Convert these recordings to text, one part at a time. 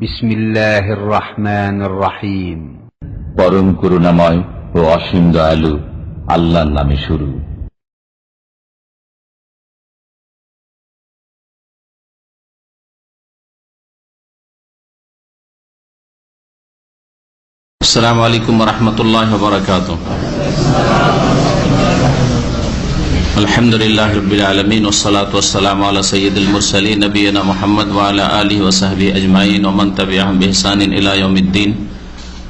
বিসমিল্লাহির রহমানির রহিম। পরম করুণাময় ও অসীম দয়ালু আল্লাহর নামে শুরু। আসসালামু আলাইকুম ওয়া রাহমাতুল্লাহি ওয়া বারাকাতুহু। আলহামদুলিল্লাহি রাব্বিল আলামিন ওয়াস সালাতু ওয়াস সালামু আলা সাইয়্যিদিল মুরসালিন নবিয়িনা মুহাম্মদ ওয়া আলা আলিহি ওয়া সাহবিহি আজমাইন ওয়া মান তাবি'আহুম বিইহসানিন ইলা ইয়াউমিদ্দিন।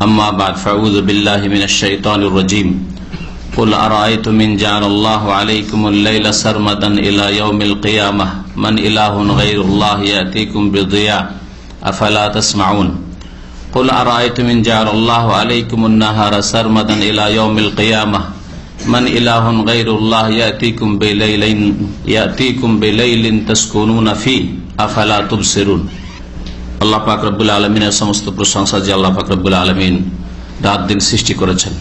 আম্মা বা'দ, ফাউযু বিল্লাহি মিনাশ শাইতানির রাজীম। কুল আরাআইতুম ইন জা'আলাল্লাহু আলাইকুমুল লাইলা সারমাদান ইলা ইয়াউমিল কিয়ামাহ মান ইলাহুন গায়রুল্লাহি ইয়াতিকুম বিদিয়া আফালা তাসমাউন। قل أرأيتم إن جعل الله عليكم النهار سرمدا إلى يوم القيامة من إله غير الله يأتيكم بليل تسكنون فيه أفلا تبصرون। আল্লাহ পাক রব্বুল আলামিনের সমস্ত প্রশংসা যে আল্লাহ পাক রব্বুল আলামিন রাত দিন সৃষ্টি করেছেন।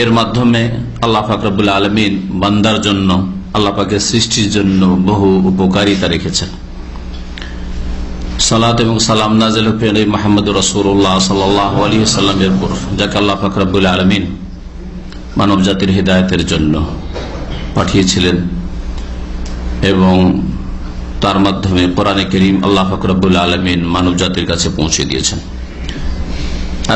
এর মাধ্যমে আল্লাহ পাক রব্বুল আলামিন বান্দার জন্য, আল্লাহ পাকের সৃষ্টির জন্য বহু উপকারিতা রেখেছেন। সালাত এবং সালাম নাযিল হোক মুহাম্মদুর রাসূলুল্লাহ সাল্লাল্লাহু আলাইহি ওয়াসাল্লামের উপর, যাকে আল্লাহ পাক রব্বুল আলামিন মানব জাতির হিদায়াতের জন্য পাঠিয়েছিলেন এবং তার মাধ্যমে কোরআনে কারীম আল্লাহ পাক রব্বুল আলামিন মানব জাতির কাছে পৌঁছে দিয়েছেন।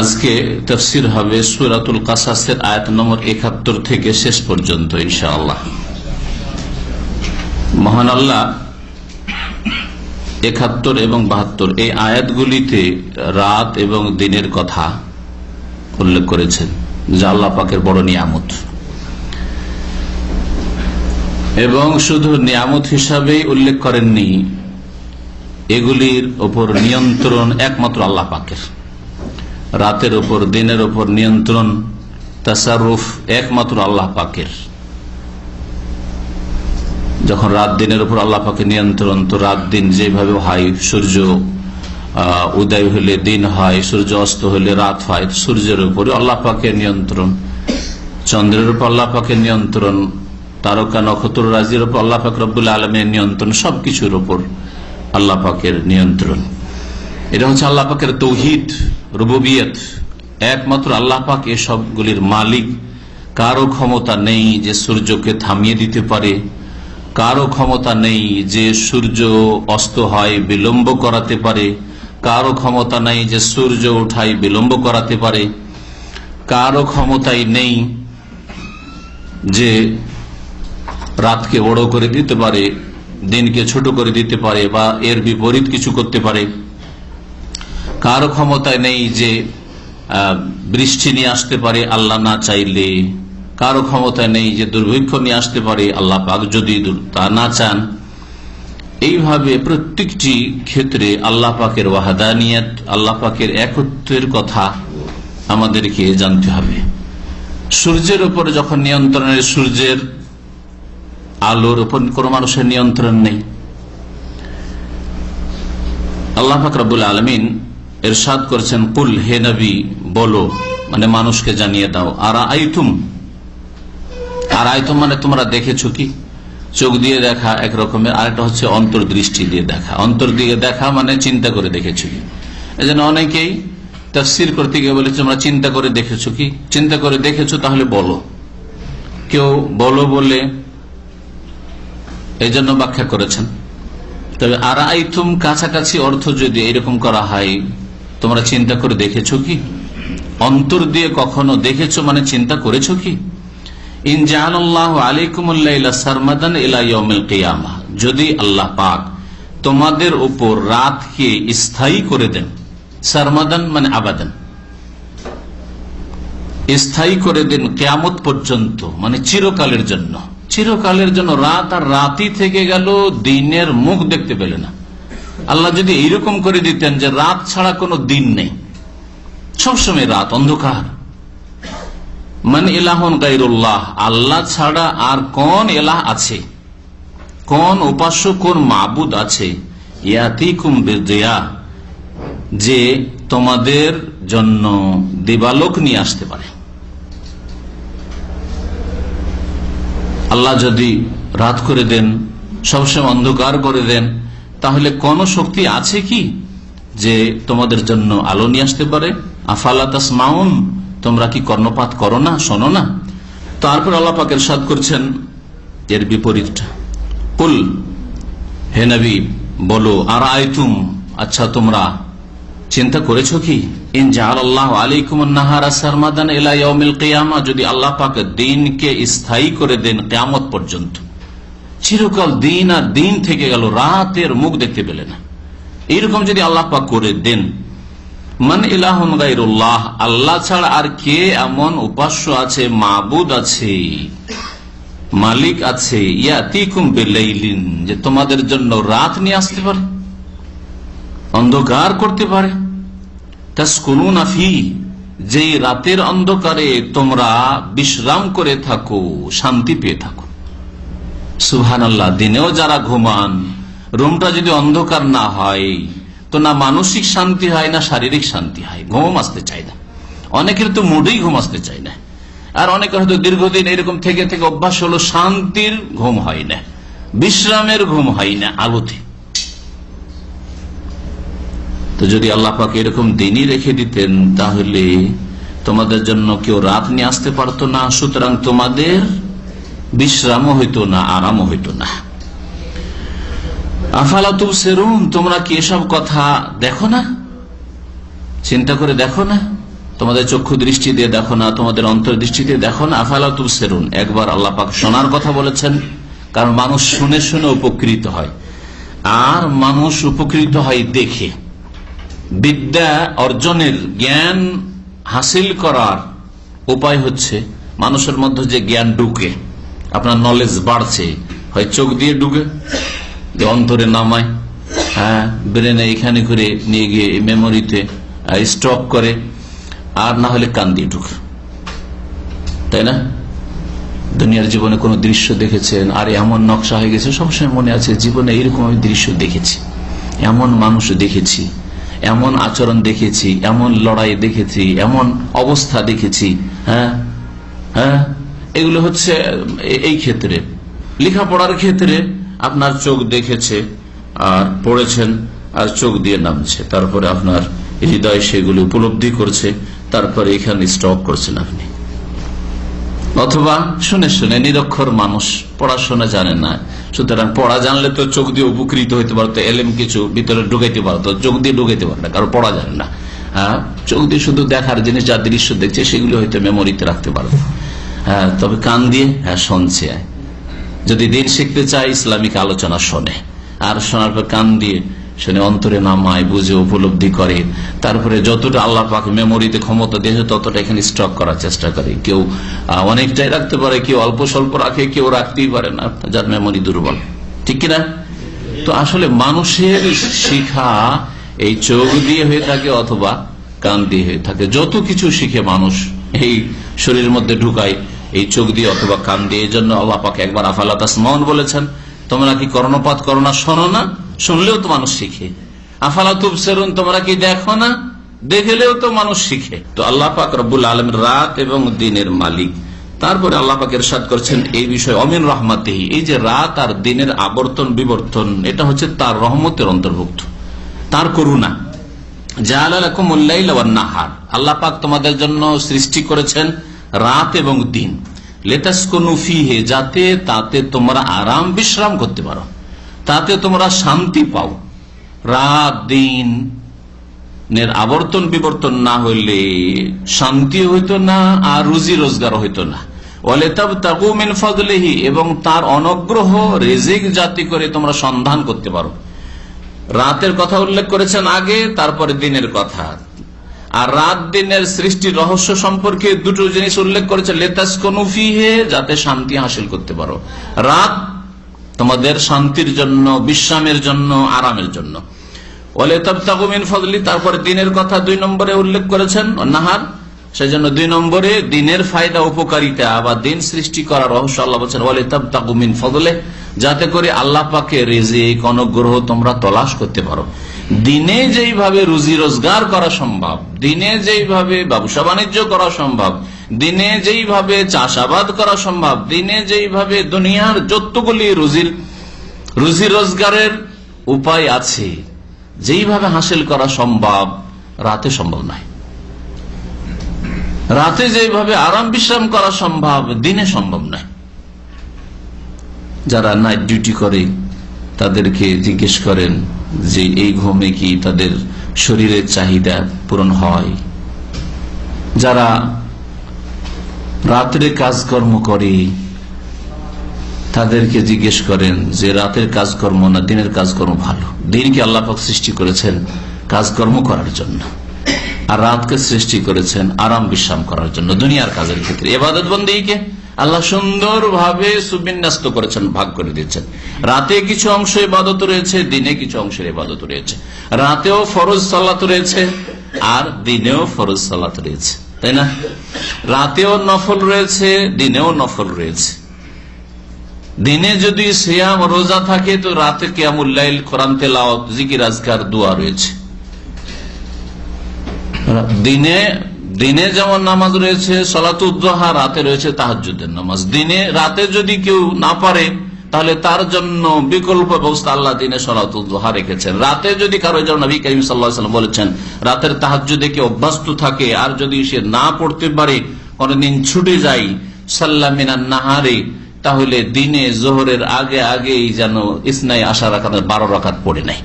আজকে তাফসীর হবে সূরাতুল কাসাসের আয়াত নম্বর ৭১ থেকে শেষ পর্যন্ত ইনশাআল্লাহ। মহান আল্লাহ ৭১ এবং ৭২ এই আয়াতগুলিতে রাত এবং দিনের কথা উল্লেখ করেছেন, যা আল্লাহ পাকের বড় নিয়ামত, এবং শুধু নিয়ামত হিসাবেই উল্লেখ করেননি, এগুলির ওপর নিয়ন্ত্রণ একমাত্র আল্লাহ পাকের। রাতের ওপর দিনের ওপর নিয়ন্ত্রণ, তাসাররুফ একমাত্র আল্লাহ পাকের। যখন রাত দিনের উপর আল্লাহ পাকের নিয়ন্ত্রণ, তো রাত দিন যেভাবে হয়, সূর্য উদয় হলে দিন হয়, সূর্য অস্ত হলে রাত হয়, সূর্যের উপরে আল্লাহ পাকের নিয়ন্ত্রণ, চন্দ্রের উপর আল্লাহ পাকের নিয়ন্ত্রণ, তারকা নক্ষত্র রাজির উপর আল্লাহ পাক রব্বুল আলামিনের নিয়ন্ত্রণ, সবকিছুর উপর আল্লাহ পাকের নিয়ন্ত্রণ। এটা হচ্ছে আল্লাহ পাকের তৌহিদ, রুবুবিয়ত। একমাত্র আল্লাহ পাক এসবগুলির মালিক। কারো ক্ষমতা নেই যে সূর্যকে থামিয়ে দিতে পারে, কারো ক্ষমতা নেই যে সূর্য অস্ত হয় বিলম্ব করাতে পারে, কারো ক্ষমতা নেই যে সূর্য উঠায় বিলম্ব করাতে পারে, কারো ক্ষমতাই নেই যে রাতকে বড় করে দিতে পারে, দিনকে ছোট করে দিতে পারে, বা এর বিপরীত কিছু করতে পারে। কারো ক্ষমতায় নেই যে বৃষ্টি নিয়ে আসতে পারে আল্লাহ না চাইলে, কারো ক্ষমতা নেই যে দুর্ভিক্ষ নিয়ে আসতে পারে আল্লাহ পাক যদি তা না চান। এইভাবে প্রত্যেকটি ক্ষেত্রে আল্লাহ পাকের ওয়াহদানিয়ত, আল্লাহ পাকের একত্বের কথা আমাদেরকে জানতে হবে। সূর্যের উপর যখন নিয়ন্ত্রণের, সূর্যের আলোর উপর কোন মানুষের নিয়ন্ত্রণ নেই। আল্লাহ পাক রব্বুল আলামিন ইরশাদ করেছেন, কুল, হে নবী বলো, মানে মানুষকে জানিয়ে দাও, আরাআইতুম, আরাআইতুম মানে তোমরা দেখেছো কি? চোখ দিয়ে দেখা এক রকমের, আরেকটা হচ্ছে অন্তর্দৃষ্টি দিয়ে দেখা। অন্তর দিয়ে দেখা মানে চিন্তা করে দেখেছো কি। এই জন্য অনেকেই তাফসীর করতে গিয়ে বলেছে তোমরা চিন্তা করে দেখেছো কি? চিন্তা করে দেখেছো তাহলে বলো। কেউ বলো বলে এই জন্য ব্যাখ্যা করেছেন। তবে আরাআইতুম কাছাকাছি অর্থ যদি এরকম করা হয়, তোমরা চিন্তা করে দেখেছো কি? অন্তর দিয়ে কখনো দেখেছো মানে চিন্তা করেছো কি? ইন জাআলাল্লাহু আলাইকুমুল লাইলা সারমাদান ইলা ইয়াউমিল কিয়ামাহ, যদি আল্লাহ পাক তোমাদের উপর রাতকে স্থায়ী করে দেন, সারমাদান মানে আবাদান, স্থায়ী করে দেন কিয়ামত পর্যন্ত, মানে চিরকালের জন্য। চিরকালের জন্য রাত আর রাতই থেকে গেল, দিনের মুখ দেখতে পেলে না। আল্লাহ যদি এইরকম করে দিতেন যে রাত ছাড়া কোনো দিন নেই, সবসময় রাত, অন্ধকার, মান ইলাহুন গায়রুল্লাহ, আল্লাহ ছাড়া আর কোন ইলাহ আছে, কোন উপাস্য, কোন মাবুদ আছে, ইয়াতিকুম বিদিয়া, যে তোমাদের জন্য দিবালোক নিয়ে আসতে পারে। আল্লাহ যদি রাত করে দেন, সবসময় অন্ধকার করে দেন, তাহলে কোন শক্তি আছে কি যে তোমাদের জন্য আলো নিয়ে আসতে পারে? আফালা তাসমাউন, তোমরা কি কর্ণপাত করো না, শোনো না? তারপর আল্লাহ পাক ইরশাদ করছেন এর বিপরীতটা, কুল, হে নবী বলো, আর আইতুম, আচ্ছা তোমরা চিন্তা করেছো কি, ইন জাআলাল্লাহু আলাইকুম আন-নাহারা সারমাদান ইলা ইয়াউমিল কিয়ামা, যদি আল্লাহ পাক দিনকে স্থায়ী করে দেন কিয়ামত পর্যন্ত, চিরকাল দিন আর দিন থেকে গেল, রাতের মুখ দেখতে পেলে না, এরকম যদি আল্লাহ পাক করে দেন, মান ইলাহুন গায়রুল্লাহ, আল্লাহ ছাড়া আর কে এমন উপাস্য আছে, মাবুদ আছে, মালিক আছে, ইয়াতিকুম বিলাইলিন, যে তোমাদের জন্য রাত নিয়ে আসতে পারে, অন্ধকার করতে পারে, তাসকুনুনা ফি, যে রাতের অন্ধকারে তোমরা বিশ্রাম করে থাকো, শান্তি পেয়ে থাকো। সুবহানাল্লাহ, দিনেও যারা ঘুমান, রুমটা যদি অন্ধকার না হয় তো না মানসিক শান্তি হয় না শারীরিক শান্তি হয়, ঘুম আসতে চায় না। অনেকের তো মুডেই ঘুম আসতে চায় না, আর অনেকের হয়তো দীর্ঘদিন এরকম থেকে থেকে অভ্যাস হলো, শান্তির ঘুম হয় না, বিশ্রামের ঘুম হয় না আলোতে। তো যদি আল্লাহ পাক এরকম দিনই রেখে দিতেন তাহলে তোমাদের জন্য কেউ রাত নিয়ে আসতে পারতো না, সুতরাং তোমাদের বিশ্রামও হইতো না, আরামও হইতো না। আফালা তুবসিরুন, তোমরা কি এসব কথা দেখো না, চিন্তা করে দেখো না, তোমাদের চক্ষু দৃষ্টি দিয়ে দেখো না, তোমাদের অন্তর দৃষ্টি দিয়ে দেখো না? আফালা তুবসিরুন, একবার আল্লাহ পাক শোনার কথা বলেছেন, কারণ মানুষ শুনে শুনে উপকৃত হয়, আর মানুষ উপকৃত হয় দেখে। বিদ্যা অর্জনের, জ্ঞান হাসিল করার উপায় হচ্ছে মানুষের মধ্যে যে জ্ঞান ঢুকে, আপনার নলেজ বাড়ছে, হয় চোখ দিয়ে ঢুকে, যে অন্তরে নামায়, হ্যাঁ, ব্রেনে এখানে করে নিয়ে গিয়ে মেমোরিতে স্টক করে, আর না হলে কান দিয়ে ঢুকে, তাই না? দুনিয়ার জীবনে কোন দৃশ্য দেখেছেন, আর এমন নকশা হয়ে গেছে, সবসময় মনে আছে জীবনে এইরকম আমি দৃশ্য দেখেছি, এমন মানুষ দেখেছি, এমন আচরণ দেখেছি, এমন লড়াই দেখেছি, এমন অবস্থা দেখেছি। হ্যাঁ হ্যাঁ, এগুলো হচ্ছে এই ক্ষেত্রে। লেখাপড়ার ক্ষেত্রে আপনার চোখ দেখেছে আর পড়েছেন, আর চোখ দিয়ে নামছে, তারপরে আপনার হৃদয় সেগুলো উপলব্ধি করছে, তারপরে এখানে স্টক করছেন আপনি। অথবা শুনে শুনে নিরক্ষর মানুষ, পড়াশোনা জানে না, সুতরাং পড়া জানলে তো চোখ দিয়ে উপকৃত হইতে পারতো, এলেম কিছু ভিতরে ঢুকাইতে পারতো, চোখ দিয়ে ঢুকাইতে পারে না, কারণ পড়া জানে না। হ্যাঁ, চোখ দিয়ে শুধু দেখার জিনিস, যা দৃশ্য দেখছে সেগুলো হয়তো মেমোরিতে রাখতে পারবে। হ্যাঁ, তবে কান দিয়ে শুনছে, যদি দিন শিখতে চায় ইসলামিক আলোচনা শোনে, আর শোনার পর কান দিয়ে শুনে অন্তরে নামায়, বুঝে উপলব্ধি করে, তারপরে যতটা আল্লাহ পাক মেমোরিতে ক্ষমতা দিয়েছে ততটা এখানে স্টক করার চেষ্টা করে। কেউ অনেকটাই রাখতে পারে, কেউ অল্প স্বল্প রাখে, কেউ রাখতেই পারে না, যার মেমোরি দুর্বল, ঠিক কিনা? তো আসলে মানুষের শিখা এই চোখ দিয়ে হয়ে থাকে অথবা কান দিয়ে হয়ে থাকে। যত কিছু শিখে মানুষ এই শরীরের মধ্যে ঢুকায় এই চোখ দিয়ে অথবা কান দিয়ে। এই জন্য আল্লাহ পাক একবার আফালা তাসমাউন বলেছেন, তোমরা কি কর্ণপাত করো না, শোনো না? শুনলেও তো মানুষ শিখে। আফালা তুবসিরুন, তোমরা কি দেখো না? দেখলেও তো মানুষ শিখে। তো আল্লাহ পাক রব্বুল আলামিন রাত এবং দিনের মালিক। তারপরে আল্লাহ পাক ইরশাদ করছেন এই বিষয়ে, অমিন রহমাতিহি, এই যে রাত আর দিনের আবর্তন বিবর্তন, এটা হচ্ছে তার রহমতের অন্তর্ভুক্ত, তার করুণা। জাআলা লাকুমুল লাইলা ওয়ান নাহার, আল্লাহ পাক তোমাদের জন্য সৃষ্টি করেছেন রাত এবং দিন, লিতাসকুনু ফিহি, যাতে তাতে তোমরা আরাম বিশ্রাম করতে পারো, তাতে তোমরা শান্তি পাও। রাত দিন আবর্তন বিবর্তন না হইলে শান্তি হইতো না, আর রুজি রোজগার হইতো না। ওয়ালিতাবতাগু মিন ফাদলিহি, এবং তার অনুগ্রহ রিজিক জাতি করে তোমরা সন্ধান করতে পারো। রাতের কথা উল্লেখ করেছেন আগে, তারপরে দিনের কথা। আর রাত দিনের সৃষ্টির রহস্য সম্পর্কে দুটো জিনিস উল্লেখ করেছে, লিতাসকুনু ফিহি, যাতে শান্তি হাসিল করতে পারো। রাত তোমাদের শান্তির জন্য, বিশ্রামের জন্য, আরামের জন্য। ওয়ালিতাবতাগু মিন ফাদলি, তারপরে দিনের কথা 2 নম্বরে উল্লেখ করেছেন, নাহার, সেজন্য 2 নম্বরে দিনের ফায়দা, উপকারিতা বা দিন সৃষ্টি করার রহস্য আল্লাহ বলছেন ওয়ালিতাবতাগু মিন ফাদলি, যাতে করে আল্লাহ পাকের রিজিক অনুগ্রহ তোমরা তলাশ করতে পারো। দিনে যেইভাবে রুজি রোজগার করা সম্ভব, দিনে যেইভাবে ব্যবসা বাণিজ্য করা সম্ভব, দিনে যেইভাবে চাষাবাদ করা সম্ভব, দিনে যেইভাবে দুনিয়ার যতগুলি রুজি রোজগারের উপায় আছে, যেইভাবে হাসিল করা সম্ভব রাতে সম্ভব নয়। রাতে যেভাবে আরাম বিশ্রাম করা সম্ভব দিনে সম্ভব নয়। যারা নাইট ডিউটি করে তাদেরকে জিজ্ঞেস করেন যে এই ঘুমে কি তাদের শরীরের চাহিদা পূরণ হয়? যারা রাত্রে কাজকর্ম করে তাদেরকে জিজ্ঞেস করেন যে রাতের কাজকর্ম না দিনের কাজকর্ম ভালো? দিনকে আল্লাহ পাক সৃষ্টি করেছেন কাজকর্ম করার জন্য, আর রাতকে সৃষ্টি করেছেন আরাম বিশ্রাম করার জন্য দুনিয়ার কাজের ক্ষেত্রে। ইবাদত বন্দেগীকে আল্লাহ সুন্দরভাবে সুবিন্যস্ত করেছেন, ভাগ করে দিচ্ছেন। রাতে কিছু অংশ ইবাদত রয়েছে, দিনে কিছু অংশের ইবাদত রয়েছে। রাতেও ফরজ সালাত রয়েছে আর দিনেও ফরজ সালাত রয়েছে, তাই না? রাতেও নফল রয়েছে, দিনেও নফল রয়েছে। দিনে যদি সিয়াম রোজা থাকে তো রাতে কিয়ামুল লাইল, কোরআন তেলাওয়াত, জিকির আজকার, দোয়া রয়েছে। দিনে যেমন নামাজ রয়েছে সালাতুদ দুহা, রাতে রয়েছে তাহাজ্জুদের নামাজ। রাতে যদি কেউ না পারে তাহলে তার জন্য বিকল্প ব্যবস্থা আল্লাহ দিনে সালাতুদ দুহা রেখেছেন। রাতে যদি কারো জন্য নবী করিম সাল্লাল্লাহু আলাইহি ওয়াসাল্লাম বলেছেন রাতের তাহাজ্জুদে কেউ অভ্যস্ত থাকে আর যদি সে না পড়তে পারে, কোনদিন ছুটে যায় সাল্লা মিনান নাহারে, তাহলে দিনে জোহরের আগে আগেই যেন ইসনাই 10 রাকাত 12 রাকাত পড়ে নাই,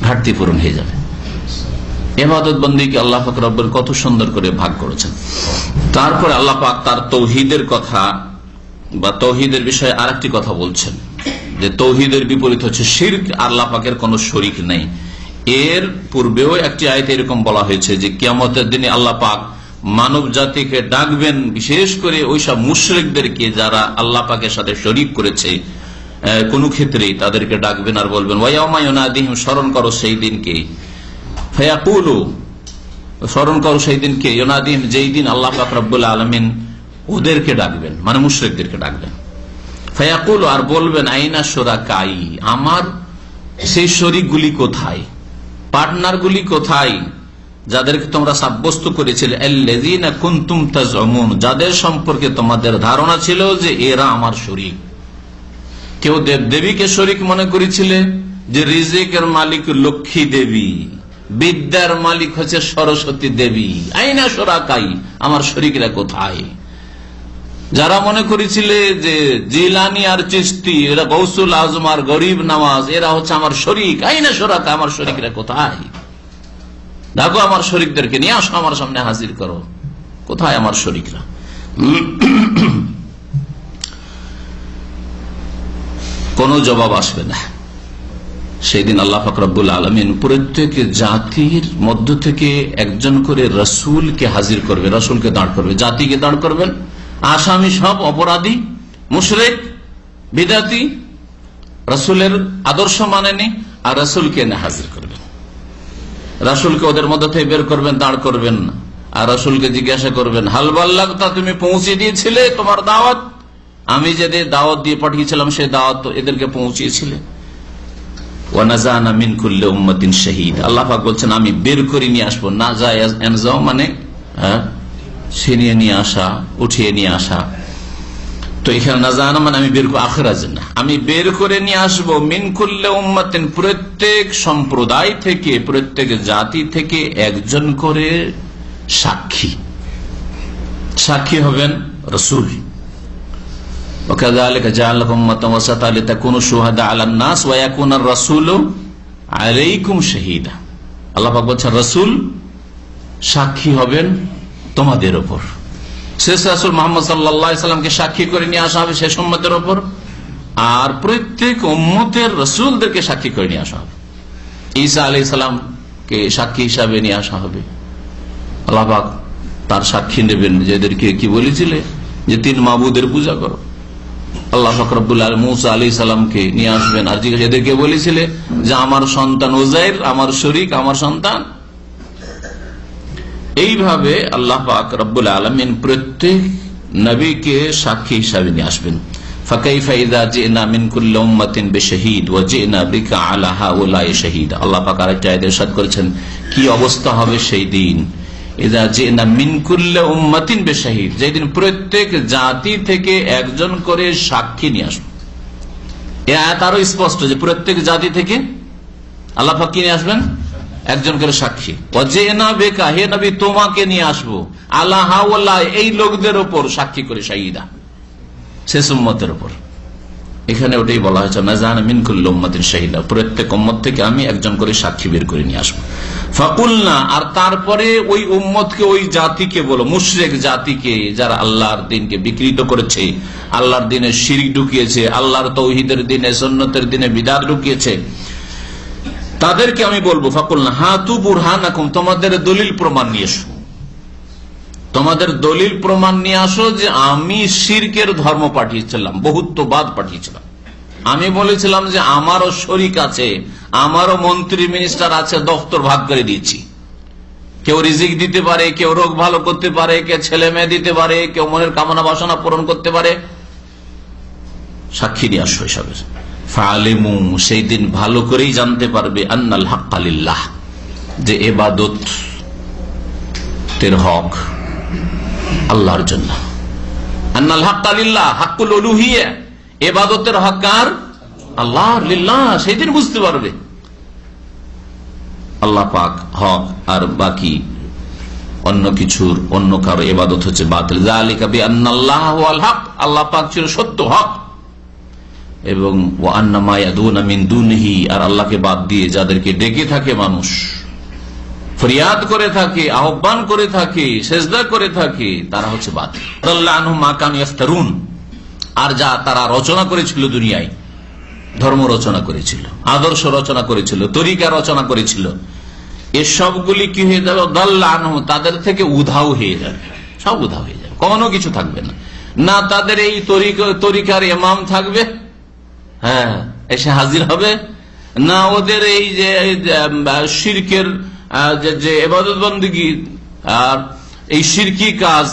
ঘাটতি পূরণ হয়ে যাবে। ইবাদত বন্দেগী আল্লাহ পাক রব্বুল কত সুন্দর করে ভাগ করেছেন। তারপরে আল্লাহ পাক তার তৌহিদের কথা বা তৌহিদের বিষয়ে আরেকটি কথা বলছেন যে তৌহিদের বিপরীত হচ্ছে শিরক, আল্লাহ পাকের কোন শরীক নেই। এর পূর্বেও একটি আয়াতে এরকম বলা হয়েছে যে কিয়ামতের দিনে আল্লাহ পাক মানব জাতিকে ডাকবেন, বিশেষ করে ওইসব মুশরিকদেরকে যারা আল্লাহ পাকের সাথে শরীক করেছে কোন ক্ষেত্রেই, তাদেরকে ডাকবেন আর বলবেন ওয়ায়াউমা ইউনাদিহিম, স্মরণ করো সেই দিনকে, ফায়াকুলু, স্মরণ করো সেই দিনকে, ইউনাদিহিম, যেই দিন আল্লাহ পাক রব্বুল আলামিন ওদেরকে ডাকবেন, মানে মুশরিকদেরকে ডাকবেন। ফায়াকুলু, আর বলবেন আইনা শুরাকাই, আমার সেই শরীকগুলি কোথায়, পার্টনারগুলি কোথায়, যাদেরকে তোমরা সাব্যস্ত করেছিলে, আল্লাযীনা কুনতুম তাজউমুন, যাদের সম্পর্কে তোমাদের ধারণা ছিল যে এরা আমার শরীক। কেউ দেবদেবীকে শরীক মনে করেছিলে, যে রিজিকের মালিক লক্ষ্মী দেবী, বিদ্যার মালিক হচ্ছে সরস্বতী দেবী। আইনা শুরাকাই, আমার শরীকরা কোথায়? যারা মনে করেছিলে যে জিলানি আর চিশতি, এরা গৌসুল আজম আর গরিব নওয়াজ, এরা হচ্ছে আমার শরীক, আইনা শুরাকা, আমার শরীকরা কোথায়? দেখো আমার শরীকদেরকে নিয়ে আসো, আমার সামনে হাজির করো, কোথায় আমার শরীকরা? কোন জবাব আসবে না। সেই দিন আল্লাহ পাক রব্বুল আলামিন প্রত্যেক জাতির মধ্য থেকে একজন করে রসুলকে হাজির করবে, রসুলকে দাঁড় করবে, জাতিকে দাঁড় করবেন। আসামি সব অপরাধী, মুশরিক, বিদাতি, রসুলের আদর্শ মানেনি, আর রসুলকে এনে হাজির করবেন। রাসূলকে ওদের মধ্যে থেকে বের করবেন, দাঁড় করবেন, আর রাসূলকে জিজ্ঞাসা করবেন হাল বাল্লাগতা, তুমি পৌঁছে দিয়েছিলে তোমার দাওয়াত? আমি যে দাওয়াত দিয়ে পাঠিয়েছিলাম সেই দাওয়াত তো এদেরকে পৌঁছিয়েছিলে। ওয়া নাযানা মিন কুল্লি উম্মাতিন শাহীদ, আল্লাহ পাক বলছেন আমি বের করে নিয়ে আসবো। নাযায়াজ এনজাও মানে ছিনিয়ে নিয়ে আসা, উঠিয়ে নিয়ে আসা। তো এখানে নাযানা মানে আমি বের করে, আখিরাজ না, আমি বের করে নিয়ে আসবো মিন কুল্লি উম্মাতিন, প্রত্যেক সম্প্রদায় থেকে, প্রত্যেক জাতি থেকে একজন করে সাক্ষী। সাক্ষী হবেন রাসূল। وكذلك جعلكم أمة وسطا لتكونوا شهداء على الناس ويكون الرسول عليكم شهيدا। আল্লাহ পাক বলেন রাসূল সাক্ষী হবেন তোমাদের উপর। শেষ রাসূল মুহাম্মদ সাল্লাল্লাহু আলাইহি সাল্লামকে সাক্ষী করে নিয়ে আসা হবে শেষ উম্মতের উপর, আর প্রত্যেক উম্মতের রাসূলদেরকে সাক্ষী করে নিয়ে আসা হবে। ঈসা আলাইহিস সালামকে সাক্ষী হিসাবে নিয়ে আসা হবে। আল্লাহ পাক তার সাক্ষী নেবেন, যাদেরকে কি বলেছিলে যে তিন মাবুদের পূজা করো। আল্লাহ পাক রব্বুল আলামিন মূসা আলাইহিস সালামকে নিয়ে আসবেন, আর জিজ্ঞাসা এদেরকে বলেছিলে যে আমার সন্তান উযাইর আমার শরীক, আমার সন্তান। এইভাবে আল্লাহ পাক রব্বুল আলামিন প্রত্যেক নবীকে সাক্ষী হিসাবে নিয়ে আসবেন। ফাকাইফা ইযা জিনা মিন কুল্লি উম্মাতিন বিশাহীদ ওয়া জিনা বিকা আলা হাউলাই শাহীদ। আল্লাহ পাক আরেকটা আয়াতে ইরশাদ করেছেন কি অবস্থা হবে সেই দিন, ইযা জিনা মিন কুল্লি উম্মাতিন বিশাহীদ, যেদিন প্রত্যেক জাতি থেকে একজন করে সাক্ষী নিয়ে আসবে। এই আয়াত আরো স্পষ্ট যে প্রত্যেক জাতি থেকে আল্লাহ পাক কি নিয়ে আসবেন? একজন করে সাক্ষী। ওয়াজিনা বিকা, হে নবী তোমাকে নিয়ে আসবো, আলা হাওলা, এই লোকদের উপর সাক্ষী করে, শাহিদা শেষ উম্মতের উপর। এখানে ওটাই বলা হয়েছে, নাজানা মিন কুল্লি উম্মাতিন শাহিদা, প্রত্যেক উম্মত থেকে আমি একজন করে সাক্ষী বের করে নিয়ে আসবো। ফাকুলনা, আর তারপরে ওই উম্মতকে, ওই জাতিকে বলো, মুশরিক জাতিকে, যারা আল্লাহর দিনকে বিকৃত করেছে, আল্লাহর দিনে শিরক ঢুকিয়েছে, আল্লাহর তাওহীদের দিনে, সুন্নতের দিনে বিদআত ঢুকিয়েছে, তাদেরকে আমি বলবো, ফাকুলনা হাতু বুরহানাকুম, তোমাদের দলিল প্রমাণ নিয়ে এসো, তোমাদের দলিল প্রমাণ নিয়ে আসো যে আমি শিরকের ধর্ম পাঠিয়েছিলাম, বহুত্ববাদ পাঠিয়েছিলাম। আমি বলেছিলাম যে আমারও শরিক আছে, আমারও মন্ত্রী মিনিস্টার আছে, দফতর ভাগ করে দিয়েছি। কেউ রিজিক দিতে পারে, কেউ রোগ ভালো করতে পারে, কেউ ছেলে মেয়ে দিতে পারে, কেউ মনের কামনা বাসনা পূরণ করতে পারে। সাক্ষী নিয়ে আসো এসবের। ফালিমু, সেই দিন ভালো করেই জানতে পারবে, আন্নাল হাক্কা লিল্লাহ, যে ইবাদত তের হক আল্লাহর জন্য। আন্নাল হাক্কা লিল্লাহ, হাক্কুল উলুহিয়া, ইবাদতের হক কার? আল্লাহর, লিল্লাহ। সেই দিন বুঝতে পারবে আল্লাহ পাক হক, আর বাকি অন্য কিছুর, অন্য কারো ইবাদত হচ্ছে বাতিল। যালিকা বিআন্নাল্লাহ ওয়াল হক, আল্লাহ পাক ছিল সত্য, হক, এবং ওয়া আন্না মা ইয়াদুনা মিন দুনিহি, আর আল্লাহকে বাদ দিয়ে যাদেরকে ডেকে থাকে মানুষ, ফরিয়াদ করে থাকে, আহ্বান করে থাকে, সেজদা করে থাকে, তারা হচ্ছে বাতিল। দাল্লা আনহুম মা কানু ইফতারুন, আর যা তারা রচনা করেছিল, দুনিয়ায় ধর্ম রচনা করেছিল, আদর্শ রচনা করেছিল, তরিকা রচনা করেছিল, এসবগুলি কি হয়ে যাবে? দাল্লা আনহুম, তাদের থেকে উধাও হয়ে যাবে, সব উধাও হয়ে যাবে, কোনো কিছু থাকবে না। না তাদের এই তরিকার ইমাম থাকবে, হ্যাঁ এসে হাজির হবে, না ওদের এই যে শিরকের যে ইবাদত বন্দেগী আর এই শিরকি কাজ,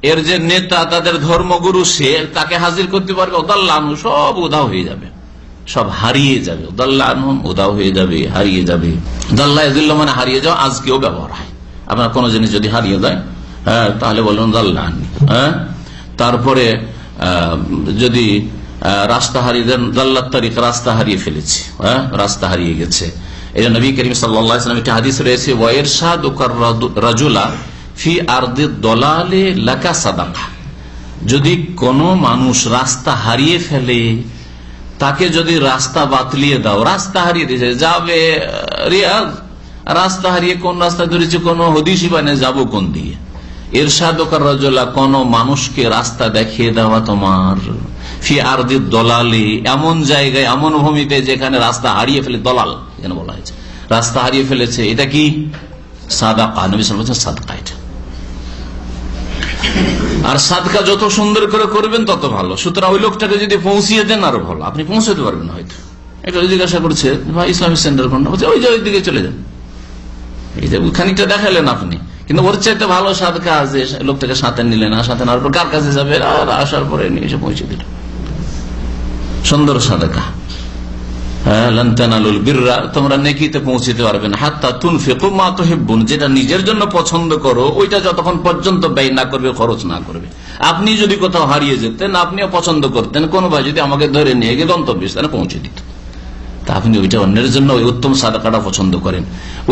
এর যে নেতা, তাদের ধর্মগুরু, সে তাকে হাজির করতে পারবে। দাল্লা আনহু, সব উধাও হয়ে যাবে, সব হারিয়ে যাবে। দাল্লা আনহুম, উধাও হয়ে যাবে, হারিয়ে যাবে। দাল্লা ইয়াদিল্লু মানে হারিয়ে যাওয়া, আজকেও ব্যবহার হয়। আপনার কোন জিনিস যদি হারিয়ে যায়, হ্যাঁ, তাহলে বলুন দাল্লা আনহু। হ্যাঁ, তারপরে যদি রাস্তা হারিয়ে দেন, দাল্লাত তারিক, রাস্তা হারিয়ে ফেলেছি, হ্যাঁ, রাস্তা হারিয়ে গেছে। এই জন্য নবী করিম সাল্লাল্লাহু আলাইহি ওয়াসাল্লাম একটা হাদিস রয়েছে, ওয়াইরশাদুকার রাজুলা ফি আরদি দলালে লাকা সাদাকা, যদি কোন মানুষ রাস্তা হারিয়ে ফেলে, তাকে যদি রাস্তা বাতলিয়ে দাও, রাস্তা হারিয়ে দিয়েছে, যাবে রিয়াদ, রাস্তা হারিয়ে কোন রাস্তা ধরেছে, কোন হদিসই বানে যাবো কোন দিয়ে। ইরশাদুকার রাজুলা, কোন মানুষকে রাস্তা দেখিয়ে দেওয়া তোমার, ফি আরদি দলালে, এমন জায়গায়, এমন ভূমিতে যেখানে রাস্তা হারিয়ে ফেলে, দলাল এখানে বলা হয়েছে, রাস্তা হারিয়ে ফেলেছে, এটা কি? সাদাকা। নবী সাল্লাল্লাহু আলাইহি ওয়াসাল্লাম সাদকা এটা। আর সাদকা যত সুন্দর করে করবেন তত ভালো। সুতরাং ওই লোকটাকে যদি পৌঁছিয়ে দেন আরো ভালো, আপনি পৌঁছাতে পারবেন হয়তো। এটা জিজ্ঞাসা করছে ভাই ইসলামিক সেন্টার কোনটা, ওই যে ওই দিকে চলে যান, এই যে খানিকটা দেখালেন আপনি, কিন্তু ওর চাইতে ভালো সাদকা আছে, লোকটাকে সাথে নিলেন, আর সাথে নেওয়ার পর কার কাছে যাবে, আর আসার পরে নিয়ে এসে পৌঁছে দিল, সুন্দর সাদকা। তোমরা নেকিতে পৌঁছতে পারবে না হাত্তা তুনফিকু মা তুহিব্বুন, যেটা নিজের জন্য পছন্দ করো ওইটা যতক্ষণ পর্যন্ত ব্যয় না করবে, খরচ না করবে। আপনি যদি কোথাও হারিয়ে যেতেন, আপনিও পছন্দ করতেন, কোন ভাই যদি আমাকে ধরে নিয়ে গিয়ে গন্তব্যস্থানে পৌঁছে দিত, তা আপনি ওইটা অন্যের জন্য ওই উত্তম সাদাকাটা পছন্দ করেন।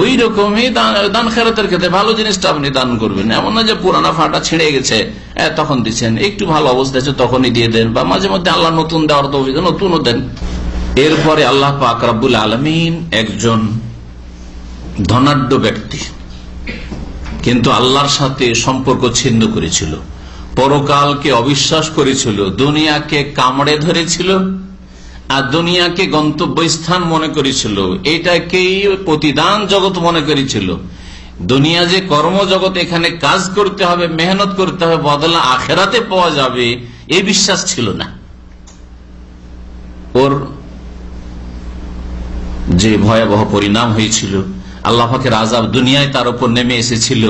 ওই রকমই দান খেরাতের ক্ষেত্রে ভালো জিনিসটা আপনি দান করবেন, এমন না যে পুরানা ফাটা ছিঁড়ে গেছে তখন দিচ্ছেন, একটু ভালো অবস্থা আছে তখনই দিয়ে দেন, বা মাঝে মধ্যে আল্লাহ নতুন দেওয়ার তৌফিক নতুনও দেন। এরপরে আল্লাহ পাক রব্বুল আলামিন একজন ধনাঢ্য ব্যক্তি, কিন্তু আল্লাহর সাথে সম্পর্ক ছিন্ন করেছিল, পরকালকে অবিশ্বাস করেছিল, দুনিয়াকে কামড়ে ধরেছিল, আর দুনিয়াকে গন্তব্যস্থান মনে করেছিল, এটাকেই প্রতিদান জগৎ মনে করেছিল। দুনিয়া যে কর্মজগৎ, এখানে কাজ করতে হবে, মেহনত করতে হবে, বদলা আখেরাতে পাওয়া যাবে, এই বিশ্বাস ছিল না। ওর যে ভয়াবহ পরিণাম হয়েছিল, আল্লাহ পাকের আযাব দুনিয়ায় তার উপর নেমে এসেছিল,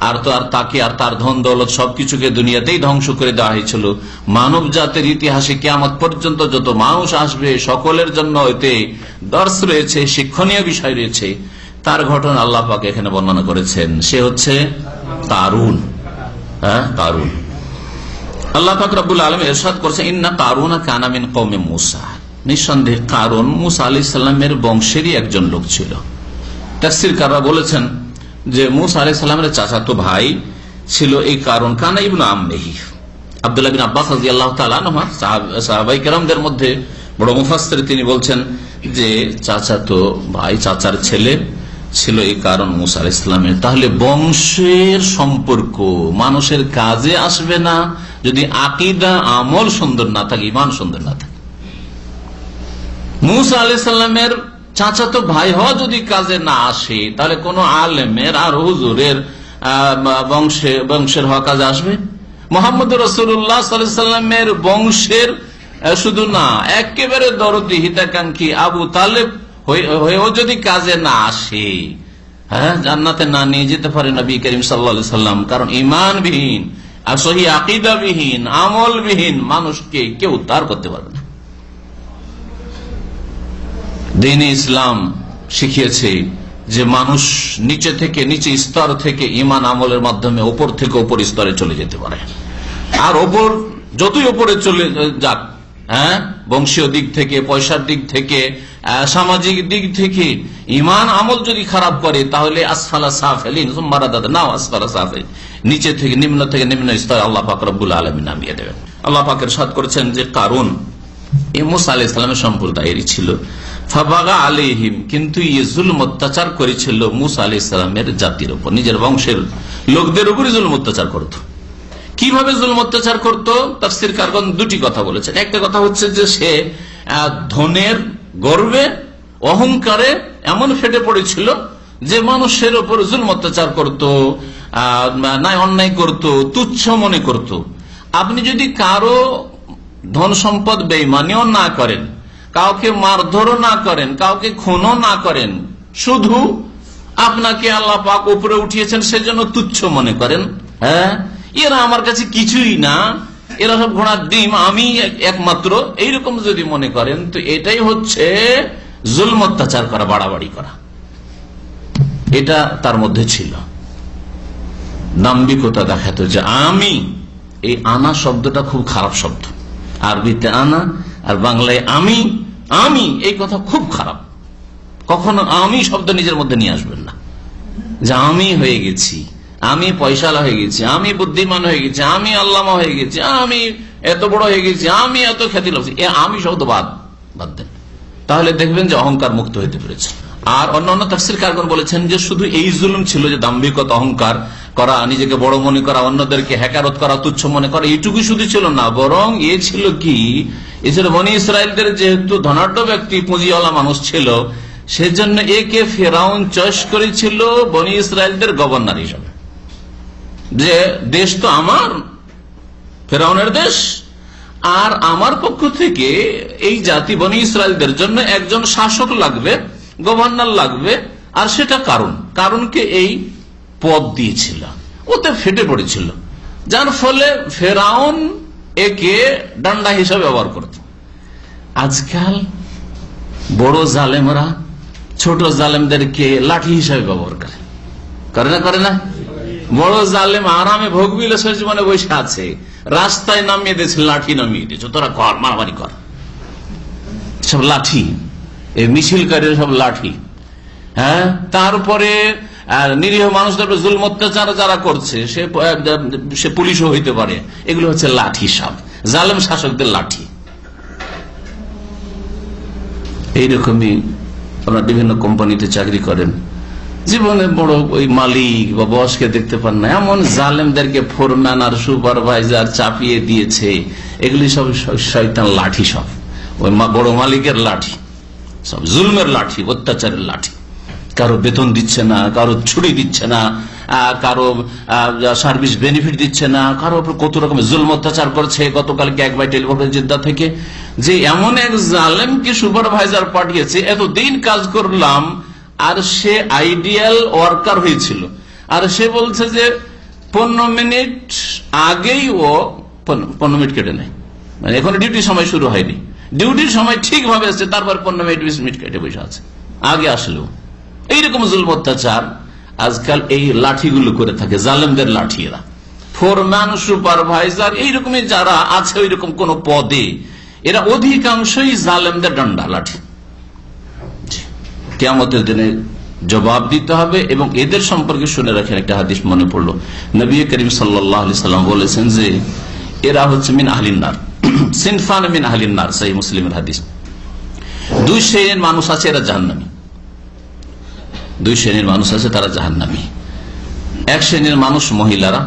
আর তো আর তাকে আর তার ধন দৌলত সবকিছুকে দুনিয়াতেই ধ্বংস করে দেওয়া হয়েছিল। মানব জাতির ইতিহাসে কিয়ামত পর্যন্ত যত মানুষ আসবে সকলের জন্য এতে দর্শ রয়েছে, শিক্ষণীয় বিষয় রয়েছে। তার ঘটনা আল্লাহ পাক এখানে বর্ণনা করেছেন, সে হচ্ছে কারুন। কারুন, আল্লাহ পাক রব্বুল আলামিন ইরশাদ করেছেন, ইন্না কারুনা কানা মিন কওমি মূসা, নিঃসন্দেহে কারণ মুসা আলাইহিস সালামের বংশেরই একজন লোক ছিল। তাফসীরকাররা বলেছেন যে মুসা আলাইহিস সালামের চাচাতো ভাই ছিল এই কারণ কানা ইবনে আম্মিহি। আব্দুল্লাহ বিন আব্বাস রাদিয়াল্লাহু তাআলা আনহুমা সাহাবায়ে কেরামদের মধ্যে বড় মুফাসসির, তিনি বলছেন যে চাচাতো ভাই, চাচার ছেলে ছিল এই কারণ মুসা আলাইহিস সালামের। তাহলে বংশের সম্পর্ক মানুষের কাজে আসবে না যদি আকীদা আমল সুন্দর না থাকে, ঈমান সুন্দর না থাকে। মুসা আলাইহিস সালামের চাচাতো ভাই হওয়া যদি কাজে না আসে, তাহলে কোন আলেমের আর হুজুরের বংশের হওয়া কাজে আসবে? মুহাম্মদ রাসূলুল্লাহ সাল্লাল্লাহু আলাইহি ওয়াসাল্লামের বংশের শুধু না, একেবারে দরদি হিতাকাঙ্ক্ষী আবু তালেব হয়েও যদি কাজে না আসে, হ্যাঁ, জান্নাতে না নিয়ে যেতে পারে নবী করিম সাল্লাল্লাহু আলাইহি ওয়াসাল্লাম। কারণ ঈমানবিহীন আর সহিহ আকীদাবিহীন, আমলবিহীন মানুষকে কেউ উদ্ধার করতে পারবে না। দ্বীন ইসলাম শিখিয়েছে যে মানুষ নিচে থেকে, নিচে স্তর থেকে ঈমান আমলের মাধ্যমে উপর থেকে উপর স্তরে চলে যেতে পারে। আর ওপর যতই ওপরে চলে যাক, হ্যাঁ, বংশীয় দিক থেকে, পয়সার দিক থেকে, সামাজিক দিক থেকে ঈমান আমল যদি খারাপ করে, তাহলে আসফালা সাফিলিন সুম্মা রাদাদ নাও আসফালা সাফিলিন, নিচে থেকে নিম্ন স্তরে আল্লাহ পাক রব্বুল আলামিন নামিয়ে দেবেন। আল্লাহ পাক ইরশাদ করেছেন যে কারণ মুসা আলাইহিস সালামের সম্প্রদায়েরই ছিল। ফাবাগা আলাইহিম, কিন্তু জুলম অত্যাচার করেছিল মুসা আলাইহিস সালামের জাতির উপর, নিজের বংশের লোকদের উপরে জুলম অত্যাচার করত। কিভাবে জুলম অত্যাচার করত? তাফসীরকারগণ দুটি কথা বলেছেন। একটা কথা হচ্ছে যে সে ধনের গর্বে, অহংকারে এমন ফেটে পড়েছিল যে মানুষের উপর জুলম অত্যাচার করত, অন্যায় করত, তুচ্ছ মনে করত। আপনি যদি কারো ধন সম্পদ বেঈমানিও না করেন, কাউকে মারধরও না করেন, কাউকে খুনও না করেন, শুধু আপনাকে আল্লাহ পাক উপরে উঠিয়েছেন সেজন্য তুচ্ছ মনে করেন, হ্যাঁ, এরা আমার কাছে কিছুই না, এরা সব ঘোড়ার ডিম, আমি একমাত্র, এইরকম যদি মনে করেন, তো এটাই হচ্ছে জুলম অত্যাচার করা, বাড়াবাড়ি করা। এটা তার মধ্যে ছিল। দাম্ভিকতা দেখাতো যে আমি, এই আনা শব্দটা খুব খারাপ শব্দ। আরবিতে আনা আর বাংলায় আমি, আমি এই কথা খুব খারাপ। কখনো আমি শব্দ নিজের মধ্যে নিয়ে আসবেন না, যে আমি হয়ে গেছি, আমি পয়সালা হয়ে গেছি, আমি বুদ্ধিমান হয়ে গেছি, আমি আল্লামা হয়ে গেছি, আমি এত বড় হয়ে গেছি, আমি এত খ্যাতি লাভ, আমি শব্দ বাদ দেন, তাহলে দেখবেন যে অহংকার মুক্ত হইতে পেরেছে। আর অন্যান্য তাফসীরকারগণ বলেছেন যে শুধু এই জুলুম ছিল যে দাম্ভিকতা, অহংকার করা, নিজেকে বড় মনে করা, অন্যদেরকে হেকারত করা, তুচ্ছ মনে করা, এইটুকু শুধু ছিল না, বরং এ ছিল কি, এছাড়া বনি ইসরায়েলদের যেহেতু ধনাঢ্য ব্যক্তি, পুঁজিওয়ালা মানুষ ছিল, সেজন্য একে ফেরাউন চয়েস করেছিল বনি ইসরায়েলদের গভর্নর হিসাবে, যে দেশ তো আমার, ফেরাউনের দেশ, আর আমার পক্ষ থেকে এই জাতি বনি ইসরায়েলদের জন্য একজন শাসক লাগবে, গভর্নর লাগবে। আর সেটা কারণকে এই পদ দিয়েছিল, ওতে ফেটে পড়েছিল, যার ফলে ফেরাউন একে ডান্ডা হিসাবে ব্যবহার করত। আজকাল বড় জালেমরা ছোট জালেমদেরকে লাঠি হিসাবে ব্যবহার করে না? বড় জালেম আরামে ভোগ বিলাসের জীবনে বসে আছে, রাস্তায় নামিয়ে দিয়েছে, লাঠি নামিয়ে দিয়েছে, তোরা কর, মারামারি কর, সব লাঠি, এই মিছিলকারীর সব লাঠি। হ্যাঁ, তারপরে নিরীহ মানুষদের জুলম অত্যাচার যারা করছে, সে পুলিশও হইতে পারে, এগুলো হচ্ছে লাঠি, সব জালেম শাসকদের লাঠি। এইরকমই আপনার বিভিন্ন কোম্পানিতে চাকরি করেন, জীবনে বড় ওই মালিক বা বসকে দেখতে পান না, এমন জালেমদেরকে ফোরম্যান আর সুপারভাইজার চাপিয়ে দিয়েছে। এগুলি সব শয়তান লাঠি, সব ওই বড় মালিকের লাঠি, সব জুলমের লাঠি, অত্যাচারের লাঠি। কারো বেতন দিচ্ছে না, কারো ছুটি দিচ্ছে না, কারো সার্ভিস বেনিফিট দিচ্ছে না, কারো উপর কত রকমের জুলম অত্যাচার করছে। গতকালকে এক ভাই টেলিফোন জেদ্দা থেকে যে এমন এক জালেমকে সুপারভাইজার পাঠিয়েছে, এতদিন কাজ করলাম, আর সে আইডিয়াল ওয়ার্কার হয়েছিল, আর সে বলছে যে 15 মিনিট আগেই ও 15 মিনিট কেটে নেয়, মানে এখন ডিউটির সময় শুরু হয়নি, ডিউটির সময় ঠিকভাবে আসছে, তারপর 15 মিনিট 20 মিনিট কেটে বসে আছে, আগে আসলেও। এইরকম জুলম অত্যাচার আজকাল এই লাঠিগুলো করে থাকে, জালেমদের লাঠি এরা। ফোরম্যান, সুপারভাইজার, এইরকমই যারা আছে ওইরকম কোন পদে, এরা অধিকাংশই জালেমদের ডান্ডা লাঠি। কিয়ামতের দিনে জবাব দিতে হবে। এবং এদের সম্পর্কে শুনে রাখেন, একটা হাদিস মনে পড়লো, নবী করিম সাল্লাল্লাহু আলাইহি সাল্লাম বলেছেন যে এরা হচ্ছে মিন আহলিন নার, সিনফান মিন আহলিন নার, সহিহ মুসলিমের হাদিস। দুই শ্রেণীর মানুষ আছে, এরা জাহান্নামী। দুই শ্রেণীর মানুষ আছে, তারা জাহান্নামী। এক শ্রেণীর মানুষ মহিলারা,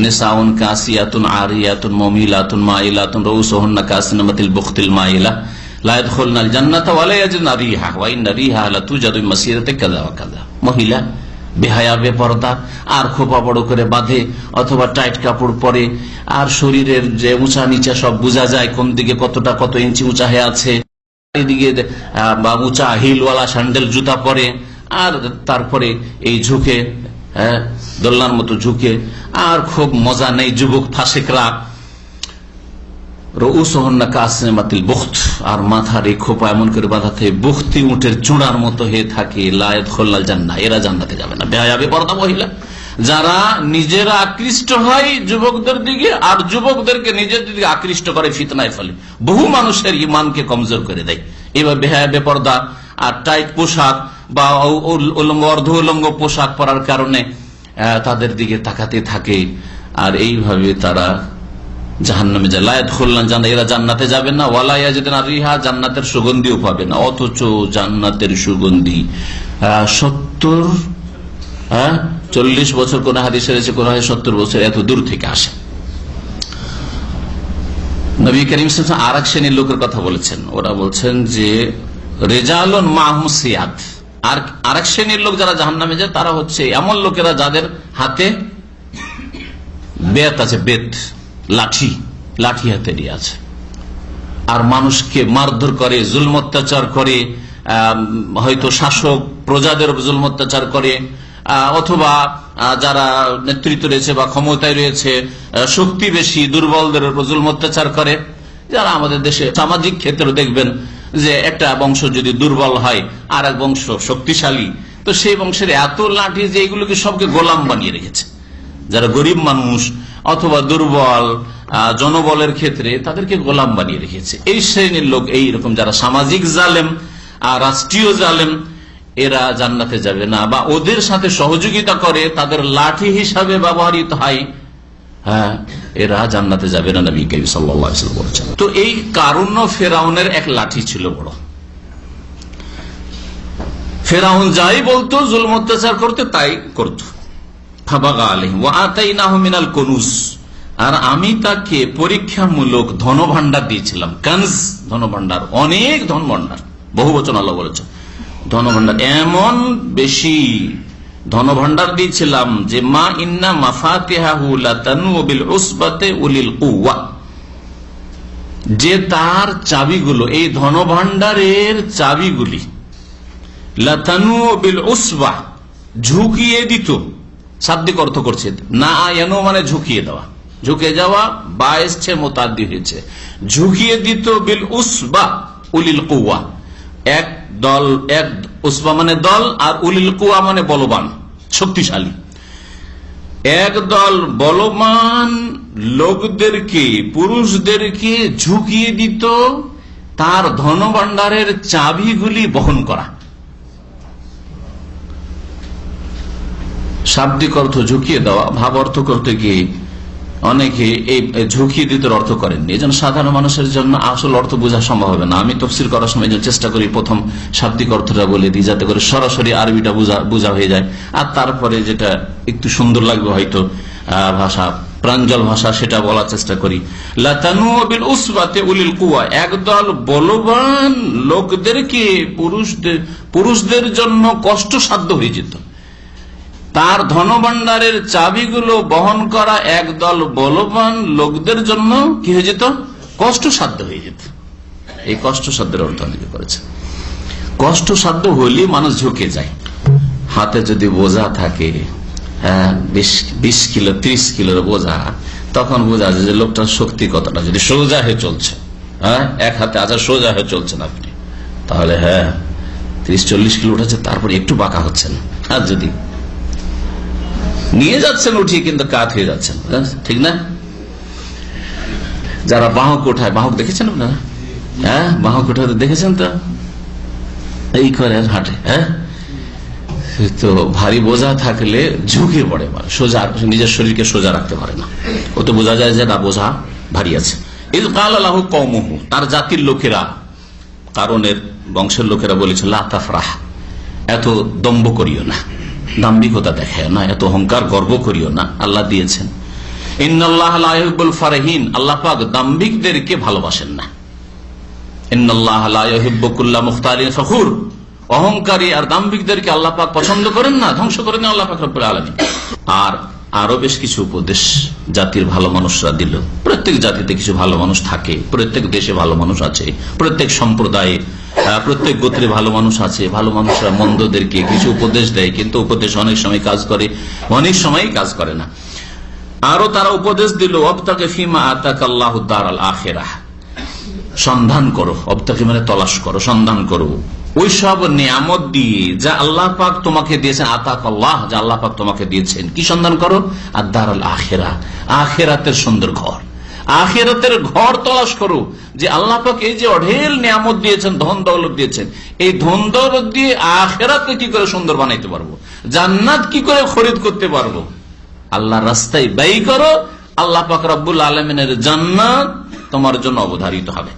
নিসাউন কাসিয়াতুন আরিয়াতুন মুমিলাতুন মাইলাতুন রউসুহুন্না কাসিনামাতিল বুখতিল মাইলা লা ইয়াদখুলুনাল জান্নাতা ওয়া লা ইয়াজিদুনা রিহা ওয়া ইন্না রিহা লা তুজাদু মাসিরাতি কাযা ওয়া কাযা। মহিলা বেহায়া বেপরদা, আর খোপা বড় করে বাঁধে অথবা টাইট কাপড় পরে, আর শরীরের যে উঁচা নিচা সব বোঝা যায়, কোন দিকে কতটা কত ইঞ্চি উঁচা হয়ে আছে, এদিকে বা উঁচা হিলওয়ালা স্যান্ডেল জুতা পরে, আর তারপরে এই ঝুঁকে, দোলনার মতো ঝুঁকে, আর খুব মজা নেই যুবক ফাসিকরা, রউসুহুন্না কাসিনামাতিল বুখত, আর মাথার এই খোপা এমন করে বাঁধা থাকে বুখতি উটের চূড়ার মতো হয়ে থাকে, লা ইয়াদখুলুনাল জান্নাহ, এরা জান্নাতে যাবে না। বেহায়া বেপরদা মহিলা যারা নিজেরা আকৃষ্ট হয় যুবকদের দিকে, আর যুবকদেরকে নিজের দিকে আকৃষ্ট করে ফিতনায় ফেলে, বহু মানুষের ইমানকে কমজোর করে দেয়। এবার বেহায়া বেপরদা আর টাইট পোশাক বা অর্ধ উলঙ্গ পোশাক পরার কারণে তাদের দিকে তাকাতে থাকে, আর এইভাবে তারা জাহান্নামে যায়। লা ইয়াদখুলুনাল জান্নাহ, এরা জান্নাতে যাবে না। ওয়ালা ইয়াজিদুনা রিহা, জান্নাতের সুগন্ধিও পাবে না। অথচ জান্নাতের সুগন্ধি 40 বছর, কোন হাদিসে রয়েছে কোন 70 বছর, এত দূর থেকে আসে। নবী করিম সাল্লাল্লাহু আলাইহি ওয়াসাল্লাম আরেক শ্রেণীর লোকের কথা বলেছেন, ওরা বলছেন যে রিজালুন মাহুম সিয়াত। আর আরেক শ্রেণীর লোক যারা জাহান্নামে যায় তারা হচ্ছে এমন লোকেরা যাদের হাতে বেত আছে, বেত, লাঠি হাতে নিয়ে আছে, আর মানুষকে মারধর করে, জুলম অত্যাচার করে, হয়তো শাসক প্রজাদের জুলম অত্যাচার করে, অথবা যারা নেতৃত্ব রয়েছে বা ক্ষমতায় রয়েছে, শক্তি বেশি, দুর্বলদের উপর জুলম অত্যাচার করে। যারা আমাদের দেশে সামাজিক ক্ষেত্রে দেখবেন যে একটা বংশ যদি দুর্বল হয় আর এক বংশ শক্তিশালী, তো সেই বংশের এত লাঠি যে এইগুলোকে সবকে গোলাম বানিয়ে রেখেছে। যারা গরিব মানুষ অথবা দুর্বল জনবলের ক্ষেত্রে তাদেরকে গোলাম বানিয়ে রেখেছে। এই শ্রেণীর লোক, এইরকম যারা সামাজিক জালেম আর রাষ্ট্রীয় জালেম, এরা জান্নাতে যাবে না, বা ওদের সাথে সহযোগিতা করে, তাদের লাঠি হিসাবে ব্যবহৃত হয়, এরা জান্নাতে যাবে না, নবী করিম সাল্লাল্লাহু আলাইহি ওয়াসাল্লাম বলেছেন। তো এই কারুন ফেরাউনের এক লাঠি ছিল বড়। ফেরাউন যাই বলতো, জুলম অত্যাচার করতে তাই করত। ফাবাগা আলাইহিম ওয়া আতাইনাহু মিনাল কুনুজ, আর আমি তাকে পরীক্ষামূলক ধনভাণ্ডার দিয়েছিলাম। কানজ, ধনভাণ্ডার, অনেক ধনভাণ্ডার, বহু বচন আল্লাহ বলেছেন। ধনভাণ্ডার এমন বেশি ধনভাণ্ডার দিয়েছিলাম যে মা ইন্না মাফাতিহাহু লাতানু বিল উসবাতি উলিল কুওয়া, যে তার চাবিগুলো, এই ধনভাণ্ডারের চাবিগুলি, লাতানু বিল উসবা, ঝুঁকিয়ে দিত। শাব্দিক অর্থ করছে না আয়ানো, মানে ঝুঁকিয়ে দেওয়া, ঝুঁকে যাওয়া, বায়েসছে মোতাদ্দি হয়েছে, ঝুঁকিয়ে দিত। বিল উসবা উলিল কুওয়া, এক দল, এক উসবা মানে দল, আর উলিল কুওয়া মানে বলবান, শক্তিশালী। এক দল বলবান লোকদেরকে, পুরুষদেরকে ঝুঁকিয়ে দিত তার ধনভাণ্ডারের চাবিগুলি বহন করা। শাব্দিক অর্থ ঝুঁকিয়ে দেওয়া, ভাব অর্থ করতে গিয়ে অনেকে এই ঝুঁকিয়ে দিতে অর্থ করেননি। এই জন্য সাধারণ মানুষের জন্য আসল অর্থ বোঝা সম্ভব হবে না। আমি তাফসীর করার সময় চেষ্টা করি প্রথম শাব্দিক অর্থটা বলে দিই, যাতে করে সরাসরি আরবিটা বোঝা হয়ে যায়, আর তারপরে যেটা একটু সুন্দর লাগবে হয়তো ভাষা, প্রাঞ্জল ভাষা, সেটা বলার চেষ্টা করি। লাতানু বিল উসবাতি উলিল কুওয়া, একদল বলবান লোকদেরকে, পুরুষদের জন্য কষ্টসাধ্য হয়ে যেত। তার ধনভাণ্ডারের চাবিগুলো বহন করা একদল বলবান লোকদের জন্য কি হয়ে যেত? কষ্টসাধ্য হয়ে যেত। এই কষ্টসাধ্যের অর্থ অনেকে করেছে। কষ্টসাধ্য হলে মানুষ ঝুঁকে যায়। হাতে যদি বোঝা থাকে 20 কিলো 30 কিলোর বোঝা, তখন বোঝা যায় যে লোকটার শক্তি কতটা। যদি সোজা হয়ে চলছে, এক হাতে সোজা হয়ে চলছেন আপনি, তাহলে 30-40 কিলো উঠেছে, তারপরে একটু বাঁকা হচ্ছেন। আর যদি নিয়ে যাচ্ছেন উঠিয়ে, কিন্তু কাত হয়ে যাচ্ছেন, ঠিক না? যারা বাহক ওঠায়, বাহক দেখেছেন আপনারা? হ্যাঁ বাঁকুড়াতে দেখেছেন তো, এই করে হাঁটে। হ্যাঁ, তো ভারী বোঝা থাকলে ঝুঁকে পড়ে, সোজা নিজের শরীরকে সোজা রাখতে পারে না, ও তো বোঝা যায় যে না বোঝা ভারী আছে। ইয ক্বালা লাহু কওমুহু, তার জাতির লোকেরা, কারণের বংশের লোকেরা বলেছে লা তাফরাহ, এত দম্ভ করিও না, দাম্ভিকতা দেখায় না, এত অহংকার গর্ব করিও না, আল্লাহ দিয়েছেন। ইন্নাল্লাহা লা ইউহিব্বুল ফারিহিন, আল্লাহ পাক দাম্ভিকদেরকে ভালোবাসেন না। ইন্নাল্লাহা লা ইউহিব্বু কুল্লা মুখতালিন ফখুর, অহংকারী আর দাম্ভিকদেরকে আল্লাহ পাক পছন্দ করেন না, ধ্বংস করে দেন আল্লাহ পাক রব্বুল আলামিন। আর আরো বেশ কিছু উপদেশ জাতির ভালো মানুষরা দিল। প্রত্যেক জাতিতে কিছু ভালো মানুষ থাকে, প্রত্যেক দেশে ভালো মানুষ আছে, প্রত্যেক সম্প্রদায়ে প্রত্যেক গোত্রে ভালো মানুষ আছে। ভালো মানুষরা মন্দদেরকে কিছু উপদেশ দেয়, কিন্তু উপদেশ অনেক সময় কাজ করে, অনেক সময় কাজ করে না। আরো তারা উপদেশ দিল ওয়াবতাগি ফিমা আতাকাল্লাহু দারাল আখিরাহ, সন্ধান করো, অবতাকি মানে তলাশ করো, সন্ধান করো ওই সব নিয়ামত দিয়ে যা আল্লাহ পাক তোমাকে দিয়েছেন, আতাকাল্লাহ, যা আল্লাহ পাক তোমাকে দিয়েছেন। কি সন্ধান করো? আদ-দারাল আখিরাহ, আখিরাতের সুন্দর ঘর, আখিরাতের ঘর তলাশ করো। যে আল্লাহ পাক এই যে অঢেল নিয়ামত দিয়েছেন, ধন দৌলত দিয়েছেন, এই ধন দৌলত দিয়ে আখিরাতকে কি করে সুন্দর বানাইতে পারবো, জান্নাত কি করে খরিদ করতে পারবো, আল্লাহর রাস্তায় ব্যয় করো। আল্লাহ পাক রব্বুল আলামিনের জান্নাত তোমার জন্য অবধারিত হবে।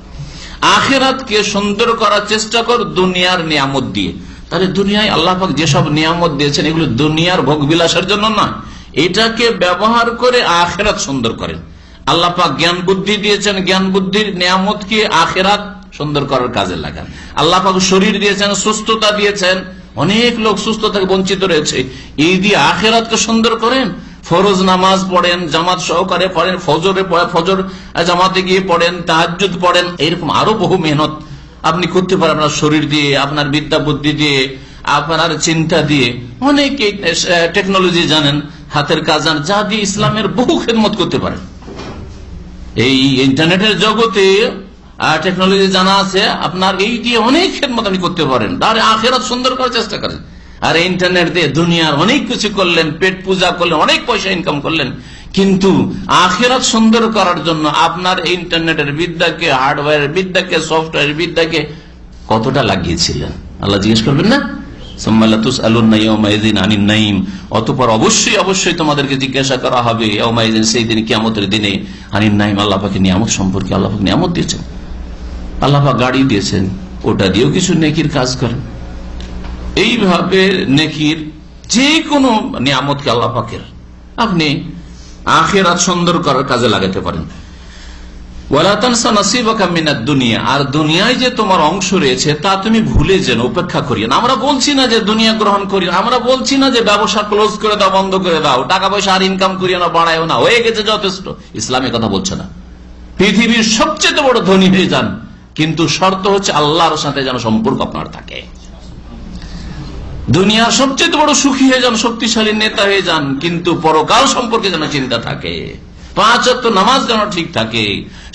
আখিরাতকে সুন্দর করার চেষ্টা কর দুনিয়ার নিয়ামত দিয়ে। তাহলে দুনিয়ায় আল্লাহ পাক যেসব নিয়ামত দিয়েছেন এগুলো দুনিয়ার ভোগ বিলাসের জন্য নয়, এটাকে ব্যবহার করে আখিরাত সুন্দর করেন। আল্লাহ পাক জ্ঞান বুদ্ধি দিয়েছেন, জ্ঞান বুদ্ধির নিয়ামতকে আখিরাত সুন্দর করার কাজে লাগান। আল্লাহ পাক শরীর দিয়েছেন, সুস্থতা দিয়েছেন, অনেক লোক সুস্থ থেকে বঞ্চিত রয়েছে, এই দিয়ে আখিরাতকে সুন্দর করেন। ফরজ নামাজ পড়েন, জামাত সহকারে পড়েন, ফজর জামাতে গিয়ে পড়েন, তাহাজ্জুদ পড়েন, এরকম আরো বহু মেহনত আপনি করতে পারেন আপনার শরীর দিয়ে, আপনার বিদ্যা বুদ্ধি দিয়ে, আপনার চিন্তা দিয়ে। অনেকে টেকনোলজি জানেন, হাতের কাজ জানেন, যা দিয়ে ইসলামের বহু খেদমত করতে পারেন। এই ইন্টারনেটের জগতে টেকনোলজি জানা আছে, আপনার এই দিয়ে অনেক খেদমত আপনি করতে পারেন। তাহলে আখিরাত সুন্দর করার চেষ্টা করেন। আর ইন্টারনেট দিয়ে দুনিয়ার অনেক কিছু করলেন, পেট পূজা করলেন, অনেক পয়সা ইনকাম করলেন, কিন্তু আখিরাত সুন্দর করার জন্য আপনার ইন্টারনেটের বিদ্যাকে, হার্ডওয়্যারের বিদ্যাকে, সফটওয়্যার বিদ্যাকে কতটা লাগিয়েছিলেন আল্লাহ জিজ্ঞেস করবেন না? অতঃপর অবশ্যই অবশ্যই তোমাদেরকে জিজ্ঞাসা করা হবে সেই দিন, কিয়ামতের দিনে, আনিন নাইম, আল্লাহ পাকের নিয়ামত সম্পর্কে। আল্লাহ পাক নিয়ামত দিয়েছেন, আল্লাহ পাক গাড়ি দিয়েছেন, ওটা দিয়েও কিছু নেকির কাজ করেন। এইভাবে নেকির যে কোনো নিয়ামতকে আল্লাহ পাকের আপনি আখিরাত সুন্দর করার কাজে লাগাতে পারেন। ওয়ালা তানসা নাসিবাকা মিনাদ দুনিয়া, আর দুনিয়ায় যে তোমার অংশ রয়েছে তা তুমি ভুলে যেন, উপেক্ষা করিও না। আমরা বলছি না যে দুনিয়া গ্রহণ করিও, আমরা বলছি না যে ব্যবসা ক্লোজ করে দাও, বন্ধ করে দাও, টাকা পয়সা আর ইনকাম করিও না, বাড়ায়ও না, হয়ে গেছে যথেষ্ট। ইসলামে কথা বলছে না। পৃথিবীর সবচেয়ে বড় ধনী হয়ে যান, কিন্তু শর্ত হচ্ছে আল্লাহর সাথে যেন সম্পর্ক আপনার থাকে। দুনিয়ার সবচেয়ে বড় সুখী হয়ে যান, শক্তিশালী নেতা হয়ে যান, কিন্তু পরকাল সম্পর্কে যেন চিন্তা থাকে। 5 ওয়াক্ত নামাজ যেন ঠিক থাকে,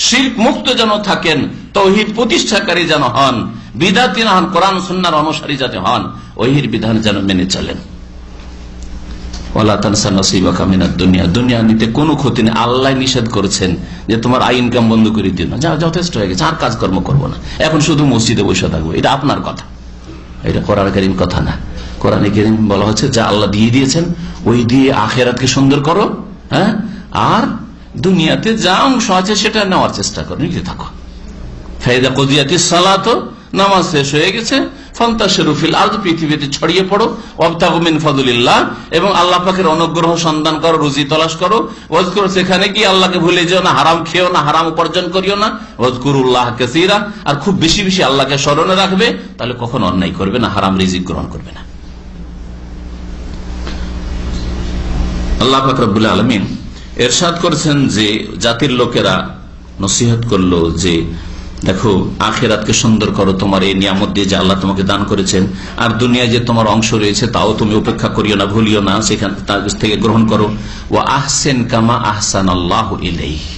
শিরক মুক্ত যেন থাকেন, তাওহীদ প্রতিষ্ঠাকারী যেন হন, বিদআতি না হন, কোরআন সুন্নাহর অনুসারী যাতে হন, ওহির বিধান যেন মেনে চলেন। ওয়ালা তানসা নাসিবাকা মিনাদ দুনিয়া, দুনিয়া নিতে কোনো ক্ষতি নেই। আল্লাহ নিষেধ করেছেন যে তোমার আয় ইনকাম বন্ধ করে দিও না, যা যথেষ্ট হয়ে গেছে, আর কাজকর্ম করবো না, এখন শুধু মসজিদে বসে থাকবো। এটা আপনার কথা, এটা কোরআন কারীম কথা না। কোরআনে কারীম বলা হচ্ছে যা আল্লাহ দিয়ে দিয়েছেন ওই দিয়ে আখিরাতকে সুন্দর করো, হ্যাঁ, আর দুনিয়াতে যা অংশ আছে সেটা নেওয়ার চেষ্টা করো, নিতে থাকো। ফাইদা কুদিয়াতিস সালাত, নামাজ শেষ হয়ে গেছে, ফান্তাশিরু ফিল আরদ, পৃথিবীতে ছড়িয়ে পড়ো, ওয়াবতাগু মিন ফাদলিল্লাহ, এবং আল্লাহ পাকের অনুগ্রহ সন্ধান করো, রুজি তলাশ করো। ওয়াজকুর, সেখানে কি আল্লাহকে ভুলে যেও না, হারাম খেও না, হারাম উপার্জন করিও না। ওয়াজকুরুল্লাহ কাসীরা, আর খুব বেশি বেশি আল্লাহকে স্মরণে রাখবে, তাহলে কখনো অন্যায় করবে না, হারাম রিজিক গ্রহণ করবে না। আল্লাহ পাক রব্বুল আলামিন ইরশাদ করেছেন যে জাতির লোকেরা নসিহত করলো যে দেখো আখিরাতকে সুন্দর করো তোমার এই নিয়ামত দিয়ে যে আল্লাহ তোমাকে দান করেছেন, আর দুনিয়ায় যে তোমার অংশ রয়েছে তাও তুমি উপেক্ষা করিও না, ভুলিও না, সেখান থেকে গ্রহণ করো। ওয়া আহসিন কামা আহসানাল্লাহু ইলাইহি,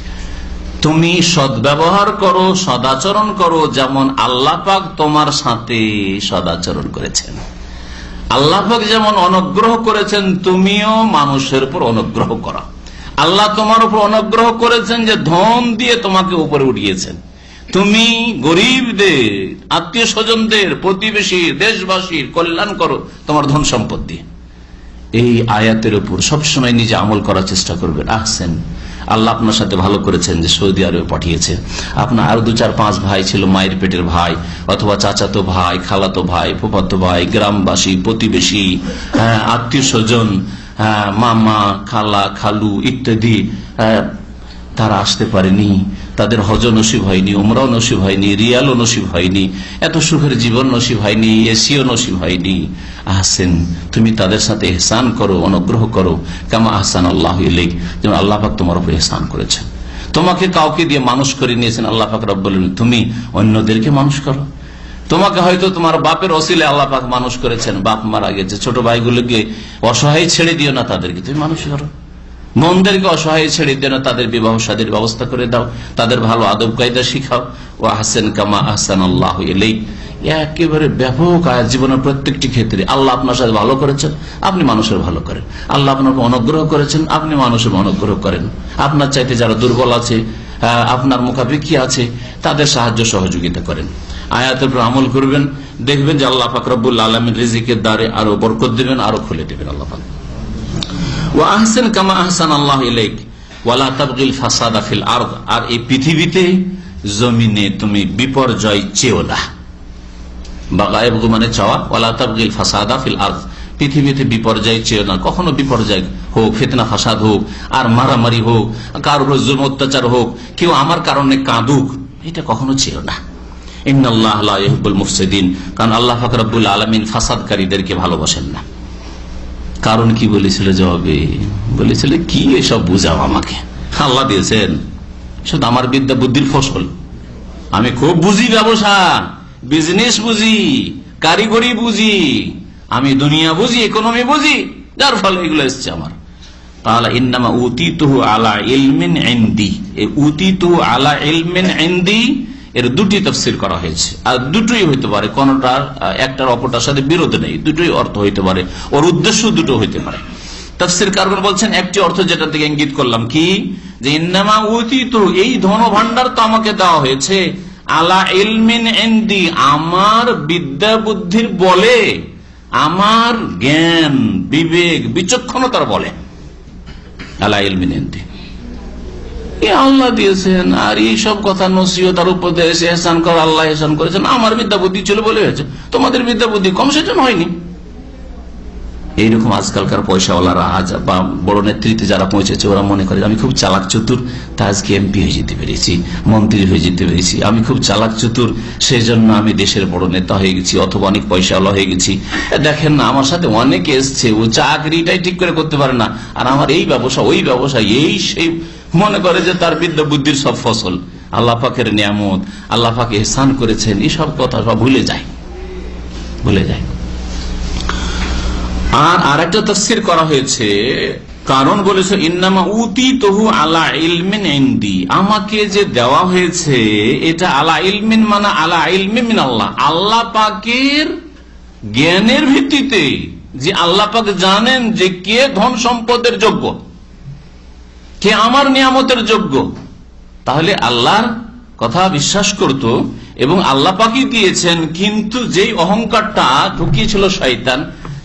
তুমি সদ্ব্যবহার করো, সদাচরণ করো, যেমন আল্লাহ পাক তোমার সাথে সদাচরণ করেছেন। আল্লাহ পাক যেমন অনুগ্রহ করেছেন, তুমিও মানুষের উপর অনুগ্রহ করো। আল্লাহ তোমার উপর অনুগ্রহ করেছেন যে ধন দিয়ে তোমাকে উপরে উঠিয়েছেন, তুমি গরিবদের, আত্মীয় স্বজনদের, প্রতিবেশী, দেশবাসীর কল্যাণ করো তোমার ধন সম্পদ দিয়ে। এই আয়াতের উপর সবসময় নিজে আমল করার চেষ্টা করবেন। আহসেন, আল্লাহ আপনার সাথে ভালো করেছেন যে সৌদি আরবে পাঠিয়েছেন। আপনার আরো 2-4-5 ভাই ছিল, মায়ের পেটের ভাই অথবা চাচাতো ভাই, খালাতো ভাই, ফুফাতো ভাই, গ্রামবাসী, প্রতিবেশী, আত্মীয় স্বজন, মামা, খালা, খালু ইত্যাদি, তারা আসতে পারেনি, তাদের হজ নসিব হয়নি, উমরাও নসিব হয়নি, রিয়ালও নসিব হয়নি, এত সুখের জীবন নসিব হয়নি, এসিও নসিব হয়নি। আহসেন, তুমি তাদের সাথে ইহসান করো, অনুগ্রহ করো, কামা আহসান আল্লাহ ইলাইক, যেমন আল্লাহ পাক তোমার উপর ইহসান করেছেন। তোমাকে কাউকে দিয়ে মানুষ করে নিয়েছেন, আল্লাহ পাক রব্বুল আলামিন তুমি অন্যদেরকে মানুষ করো। তোমাকে হয়তো তোমার বাপের ওসিলে আল্লাহ পাক মানুষ করেছেন, বাপ মারা গেছে, ছোট ভাইগুলোকে অসহায় ছেড়ে দিও না, তাদেরকে তুমি মানুষ করো। মনদেরকে অসহায় ছেড়ে দিও না, তাদের বিবাহ শাদীর ব্যবস্থা করে দাও, তাদের ভালো আদব কায়দা শিখাও। ও আহসেন কামা আহসান আল্লাহ ইলাইক, একেবারে ব্যাপক আয়াত। জীবনের প্রত্যেকটি ক্ষেত্রে আল্লাহ আপনার সাথে ভালো করেছেন, আপনি মানুষের ভালো করেন। আল্লাহ আপনাকে অনুগ্রহ করেছেন, আপনি মানুষের অনুগ্রহ করেন। আপনার চাইতে যারা দুর্বল আছে, আপনার মুখাপেক্ষী আছে, তাদের সাহায্য সহযোগিতা করেন। আয়াতের উপর আমল করবেন, দেখবেন যে আল্লাহ পাক রব্বুল আলামিন রিজিকের দ্বারে আরো বরকত দিবেন, আরো খুলে দিবেন আল্লাহ পাক। ওয়া আহসিন কামা আহসান আল্লাহ ইলাইক ওয়ালা তাবগিল ফাসাদা ফিল আরদ, আর এই পৃথিবীতে জমিনে তুমি বিপর্যয় চেও না। বাগায়বগু মানে চাওয়া, ওয়ালা তাবগিল ফাসাদা ফিল আরদ, পৃথিবীতে বিপর্যয় চেও না। কখনো বিপর্যয় হোক, ফিতনা ফাসাদ হোক, আর মারামারি হোক, কারোর জুলুম অত্যাচার হোক, কেউ আমার কারণে কাঁদুক, এটা কখনো চেও না। ইন্নাল্লাহ লা ইউহিব্বুল মুফসিদিন, কারণ আল্লাহ পাক রব্বুল আলামিন ফাসাদকারীদেরকে ভালোবাসেন না। কারণ কি বলেছিল জবাবে? বলেছিল কি এসব বুঝাও আমাকে, আল্লাহ দিয়েছেন, শুধু আমার বিদ্যা বুদ্ধির ফসল। আমি খুব বুঝি, ব্যবসা বিজনেস বুঝি, কারিগরি বুঝি, আমি দুনিয়া বুঝি, ইকোনমি বুঝি, যার ফলে এগুলো এসছে আমার। তাহলে ইন্নামা উতিতুহু আলা ইলমিন ইনদি, এই উতিতুহু আলা ইলমিন ইনদি এর দুটি তাফসীর করা হয়েছে, আর দুটোই হইতে পারে, কোনটার একটার অপরটার সাথে বিরোধ নেই, দুটোই অর্থ হইতে পারে, ওর উদ্দেশ্য দুটো হইতে পারে। তাফসীরকারগণ বলছেন একটি অর্থ যেটা থেকে ইঙ্গিত করলাম কি, যে ইন্নামা উতিতুহু, এই ধন ভান্ডার তো আমাকে দেওয়া হয়েছে, আলা ইলমিন ইনদি, আমার বিদ্যা বুদ্ধির বলে, আমার জ্ঞান বিবেক বিচক্ষণতার বলে, আলা ইলমিন ইনদি, আল্লাহ দিয়েছেন। আর এই সব কথা নসিহত আর উপদেশ, এহসান কর, আল্লাহ এহসান করেছেন, আমার বিদ্যা বুদ্ধি ছিল বলে হয়েছে, তোমাদের বিদ্যা বুদ্ধি কম সেজন্য হয়নি। এইরকম আজকালকার পয়সাওয়ালারা আজ বা বড় নেতৃত্বে যারা পৌঁছেছে, ওরা মনে করে আমি খুব চালাক চতুর, তা আজকে এমপি হয়ে যেতে পেরেছি, মন্ত্রী হয়ে যেতে পেরেছি, আমি খুব চালাক চতুর, সেই জন্য আমি দেশের বড় নেতা হয়ে গেছি, অথবা অনেক পয়সাওয়ালা হয়ে গেছি। দেখেন না, আমার সাথে অনেকে এসছে, ও চাকরিটাই ঠিক করে করতে পারে না, আর আমার এই ব্যবসা ওই ব্যবসা এই সেই, মনে করে যে তার বিদ্যা বুদ্ধির সব ফসল, আল্লাহ পাকের নিয়ামত, আল্লাহ পাক ইহসান করেছেন, এইসব কথা সব ভুলে যায়। আর আরেকটা তাফসীর করা হয়েছে, কারণ বলেছে ইন্নামা উতিতুহু আলা ইলমিন ইনদি, আমাকে যে দেওয়া হয়েছে এটা আলা ইলমিন মানে আলা ইলমি মিন আল্লাহ, আল্লাহ পাকের জ্ঞানের ভিত্তিতে, যে আল্লাহ পাক জানেন যে কে ধন সম্পদের যোগ্য, কে আমার নিয়ামতের যোগ্য। তাহলে আল্লাহর কথা বিশ্বাস করত এবং আল্লাহ পাকই দিয়েছেন, কিন্তু যেই অহংকারটা ঢুকিয়েছিল শয়তান,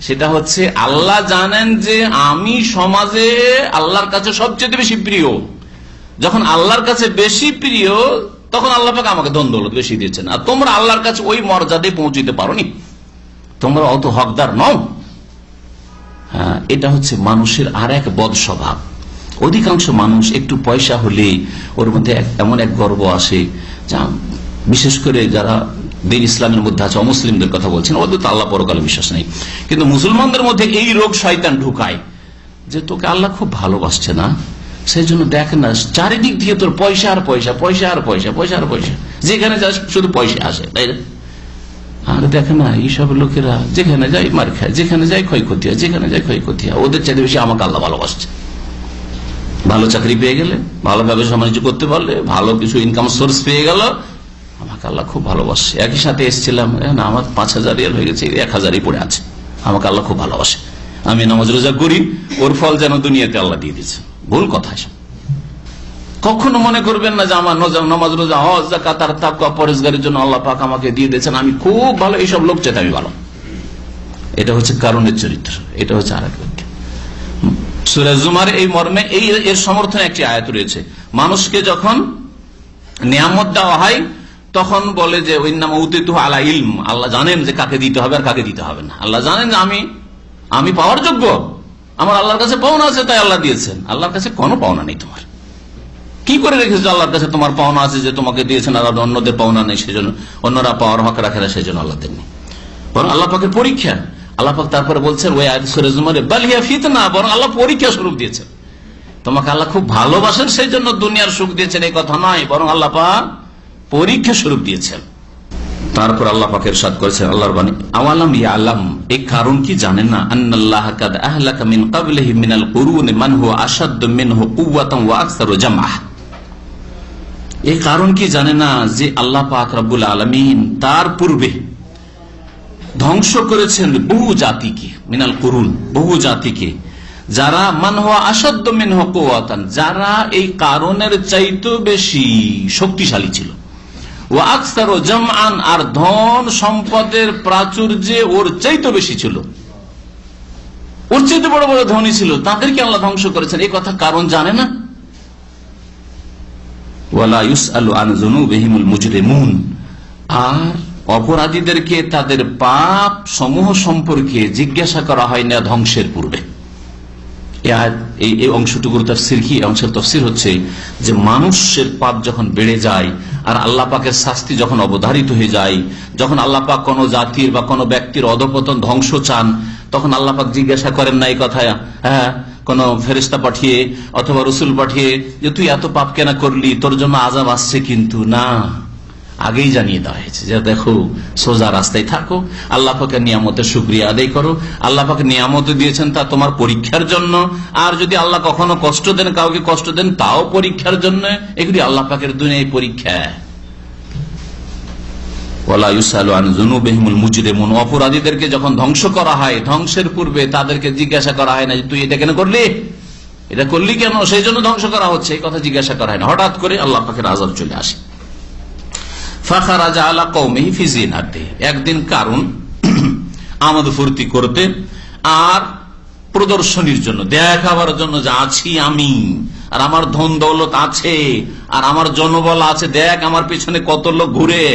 সেটা হচ্ছে আল্লাহ জানেন যে আমি সমাজে আল্লাহর কাছে সবচেয়ে বেশি প্রিয়। যখন আল্লাহর কাছে বেশি প্রিয়, তখন আল্লাহ পাক আমাকে ধন দৌলত বেশি দিয়েছেন, আর তোমরা আল্লাহর কাছে ওই মর্যাদায় পৌঁছতে পারোনি, তোমরা অত হকদার নও। হ্যাঁ, এটা হচ্ছে মানুষের আর এক বদ স্বভাব। অধিকাংশ মানুষ একটু পয়সা হলে ওর মধ্যে এমন এক গর্ব আসে, যা বিশেষ করে যারা দিন ইসলামের মধ্যে আছে, অমুসলিমদের কথা বলছেন, ওদের তো আল্লাহ পরকালে বিশ্বাস নেই, কিন্তু মুসলমানদের মধ্যে এই রোগ শয়তান ঢুকায় যে তোকে আল্লাহ খুব ভালোবাসছে না, সেই জন্য দেখ না চারিদিক দিয়ে তোর পয়সা আর পয়সা, পয়সা আর পয়সা, পয়সা আর পয়সা, যেখানে যাস শুধু পয়সা আসে, তাই না? আর দেখে না এইসব লোকেরা যেখানে যায় মার খায়, যেখানে যায় ক্ষয়ক্ষতি হয়, যেখানে যায় ক্ষয়ক্ষতি হয়, ওদের চাইতে বেশি আমাকে আল্লাহ ভালোবাসছে। ভালো চাকরি পেয়ে গেলে, ভালো ব্যবসা বাণিজ্য করতে পারলে, ভালো কিছু ইনকাম সোর্স পেয়ে গেল, আমাকে আল্লাহ খুব ভালোবাসে। একই সাথে এসেছিলাম, আমার 5000 রিয়াল হয়ে গেছে, 1000ই পড়ে আছে, আমাকে আল্লাহ খুব ভালোবাসে, আমি নামাজ রোজা করি, ওর ফল যেন দুনিয়াতে আল্লাহ দিয়ে দিচ্ছে। ভুল কথা। কখনো মনে করবেন না যে আমার নামাজ রোজা হজ যাকাত আর তাকওয়া পরেজগারের জন্য আল্লাহ পাক আমাকে দিয়ে দিয়েছেন, আমি খুব ভালো, এইসব লোক চেয়ে আমি ভালো। এটা হচ্ছে কারণের চরিত্র। এটা হচ্ছে আরেক ব্যাখ্যা। সূরা জুমার এই মর্মে এর সমর্থনে একটি আয়াত রয়েছে, মানুষকে যখন নিয়ামত দেওয়া হয় তখন বলে যে ইন্নামা উতিতুহু আলা ইলম, আল্লাহ জানেন যে কাকে দিতে হবে আর কাকে দিতে হবে না। আল্লাহ জানেন যে আমি পাওয়ার যোগ্য, আমার আল্লাহর কাছে পাওনা আছে, তাই আল্লাহ দিয়েছেন। আল্লাহর কাছে কোনো পাওনা নেই। তোমার কি করে রেখেছো আল্লাহর কাছে তোমার পাওনা আছে যে তোমাকে দিয়েছেন, আর অন্যদের পাওনা নেই, সেজন্য অন্যরা পাওয়ার হক রাখে না, সেই জন্য আল্লাহ দেননি। বরং আল্লাহ পাকের পরীক্ষা। আল্লাহ পাক তারপরে বলছেন ওই আয়াত সূরা জুমারে, বাল হিয়া ফিতনা, বরং আল্লাহ পরীক্ষা স্বরূপ দিয়েছেন। তোমাকে আল্লাহ খুব ভালোবাসেন সেই জন্য দুনিয়ার সুখ দিয়েছেন এই কথা নয়, বরং আল্লাহ পাক পরীক্ষা স্বরূপ দিয়েছেন। তারপর আল্লাহ পাক ইরশাদ করেছেন আল্লাহর বাণী, আওয়ালাম ইয়ালাম, এই কারণ কি জানেন না, আন্নাল্লাহা কাদ আহলাকা মিন ক্বাবলিহি মিনাল কুরুনি মান হুয়া আশাদ্দু মিনহু কুওয়াতান ওয়া আকসারু জামআ। এই কারণ কি জানে না যে আল্লাহ পাক রব্বুল আলামিন তার পূর্বে ধ্বংস করেছেন বহু জাতিকে, মিনাল কুরুন, বহু জাতিকে, যারা মান হুয়া আশাদ্দু মিনহু কুওয়াতান, যারা এই কারণের চাইতে বেশি শক্তিশালী ছিল, ওয়া আকসারু জামআন, আর ধন সম্পদের প্রাচুর্যে ওর চাইতে বেশি ছিল, ওর চাইতে বড় বড় ধনী ছিল, তাদেরকে আল্লাহ ধ্বংস করেছেন। এই কথা কারণ জানে না। ওয়ালা ইউসআলু আন যুনুবিহিমুল মুজরিমুন, আর অপরাধীদেরকে তাদের পাপ সমূহ সম্পর্কে জিজ্ঞাসা করা হয় না ধ্বংসের পূর্বে। এই অংশটুকুর তাফসীর কি? অংশের তাফসীর হচ্ছে যে মানুষের পাপ যখন বেড়ে যায় আর আল্লাহ পাকের শাস্তি যখন অবধারিত হয়ে যায়, যখন আল্লাহ পাক কোন জাতির বা কোন ব্যক্তির অধপতন ধ্বংস চান, তখন আল্লাহ পাক জিজ্ঞাসা করেন না এই কথা, হ্যাঁ, কোন ফেরেশতা পাঠিয়ে অথবা রসুল পাঠিয়ে যে তুই এত পাপ কেন করলি, তোর জন্য আযাব আসছে, কিন্তু না, আগেই জানিয়ে দেওয়া হয়েছে যে দেখো সোজা রাস্তায় থাকো, আল্লাহ পাকের নিয়ামতের শুকরিয়া আদায় করো, আল্লাহ পাক নিয়ামত দিয়েছেন তা তোমার পরীক্ষার জন্য, আর যদি আল্লাহ কখনো কষ্ট দেন, কাউকে কষ্ট দেন, তাও পরীক্ষার জন্য। এগুলি আল্লাহ পাকের দুনিয়ায় পরীক্ষা। ওয়ালা ইউসআলু আন যুনুবিহিমুল মুজরিমুন, অপরাধীদেরকে যখন ধ্বংস করা হয়, ধ্বংসের পূর্বে তাদেরকে জিজ্ঞাসা করা হয় না যে তুই এটা কেন করলি, এটা করলি কেন, সেই জন্য ধ্বংস করা হচ্ছে, এই কথা জিজ্ঞাসা করা হয় না। হঠাৎ করে আল্লাহ পাকের আযাব চলে আসে। ফাখারাজা আলা কওমিহি ফি জিনাতিহি, একদিন কারণ আমোদ ফুর্তি করতে আর প্রদর্শনীর জন্য, দেখাবার জন্য যে আছি আমি, আর আমার ধন দৌলত আছে, আর আমার জনবল আছে, দেখ আমার পিছনে কত লোক ঘুরে।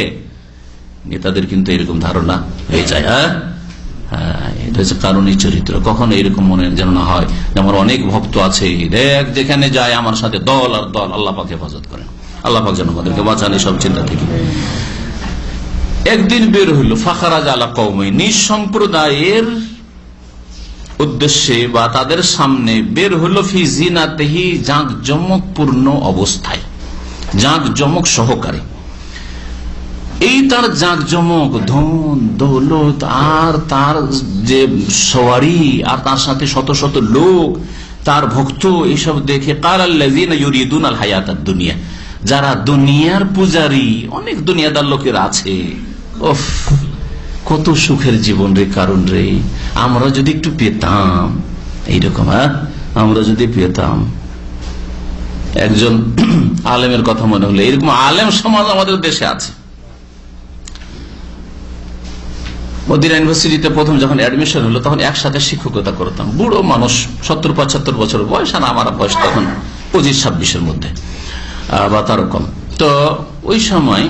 নেতাদের কিন্তু এরকম ধারণা হয়ে যায়। হ্যাঁ, এটা হচ্ছে কারণই চরিত্র। কখনো এরকম মনে যেন না হয় যে আমার অনেক ভক্ত আছে, দেখ যেখানে যায় আমার সাথে দল আর দল। আল্লাহ পাক হেফাজত করেন, আল্লাহ পাক যেন আমাদেরকে বাঁচান সব চিন্তা থেকে। একদিন বের হইল, ফাখারাজ আলা কওমি, নিজ সম্প্রদায়ের উদ্দেশ্যে বা তাদের সামনে বের হইল, ফি জিনাতিহি, জাঁকজমকপূর্ণ অবস্থায়, জাঁকজমক সহকারে। এই তার জাঁকজমক, ধন দৌলত, আর তার যে সওয়ারি, আর তার সাথে শত শত লোক, তার ভক্ত, এইসব দেখে কালাল্লাযীনা ইউরিদুনাল হায়াতাদ দুনিয়া, যারা দুনিয়ার পূজারী, অনেক দুনিয়াদার লোকের আছে, ওফ কত সুখের জীবন রে, কারণ রে, আমরা যদি একটু পেতাম এইরকম, আমরা যদি পেতাম। একজন আলেমের কথা মনে হলো, এরকম আলেম সমাজ আমাদের দেশে আছে। মদিনা ইউনিভার্সিটিতে প্রথম যখন অ্যাডমিশন হলো, তখন একসাথে শিক্ষকতা করতাম। বুড়ো মানুষ, 70-75 বছর বয়স, আর আমার বয়স তখন 25-26 মধ্যে বা তারও কম। তো ওই সময়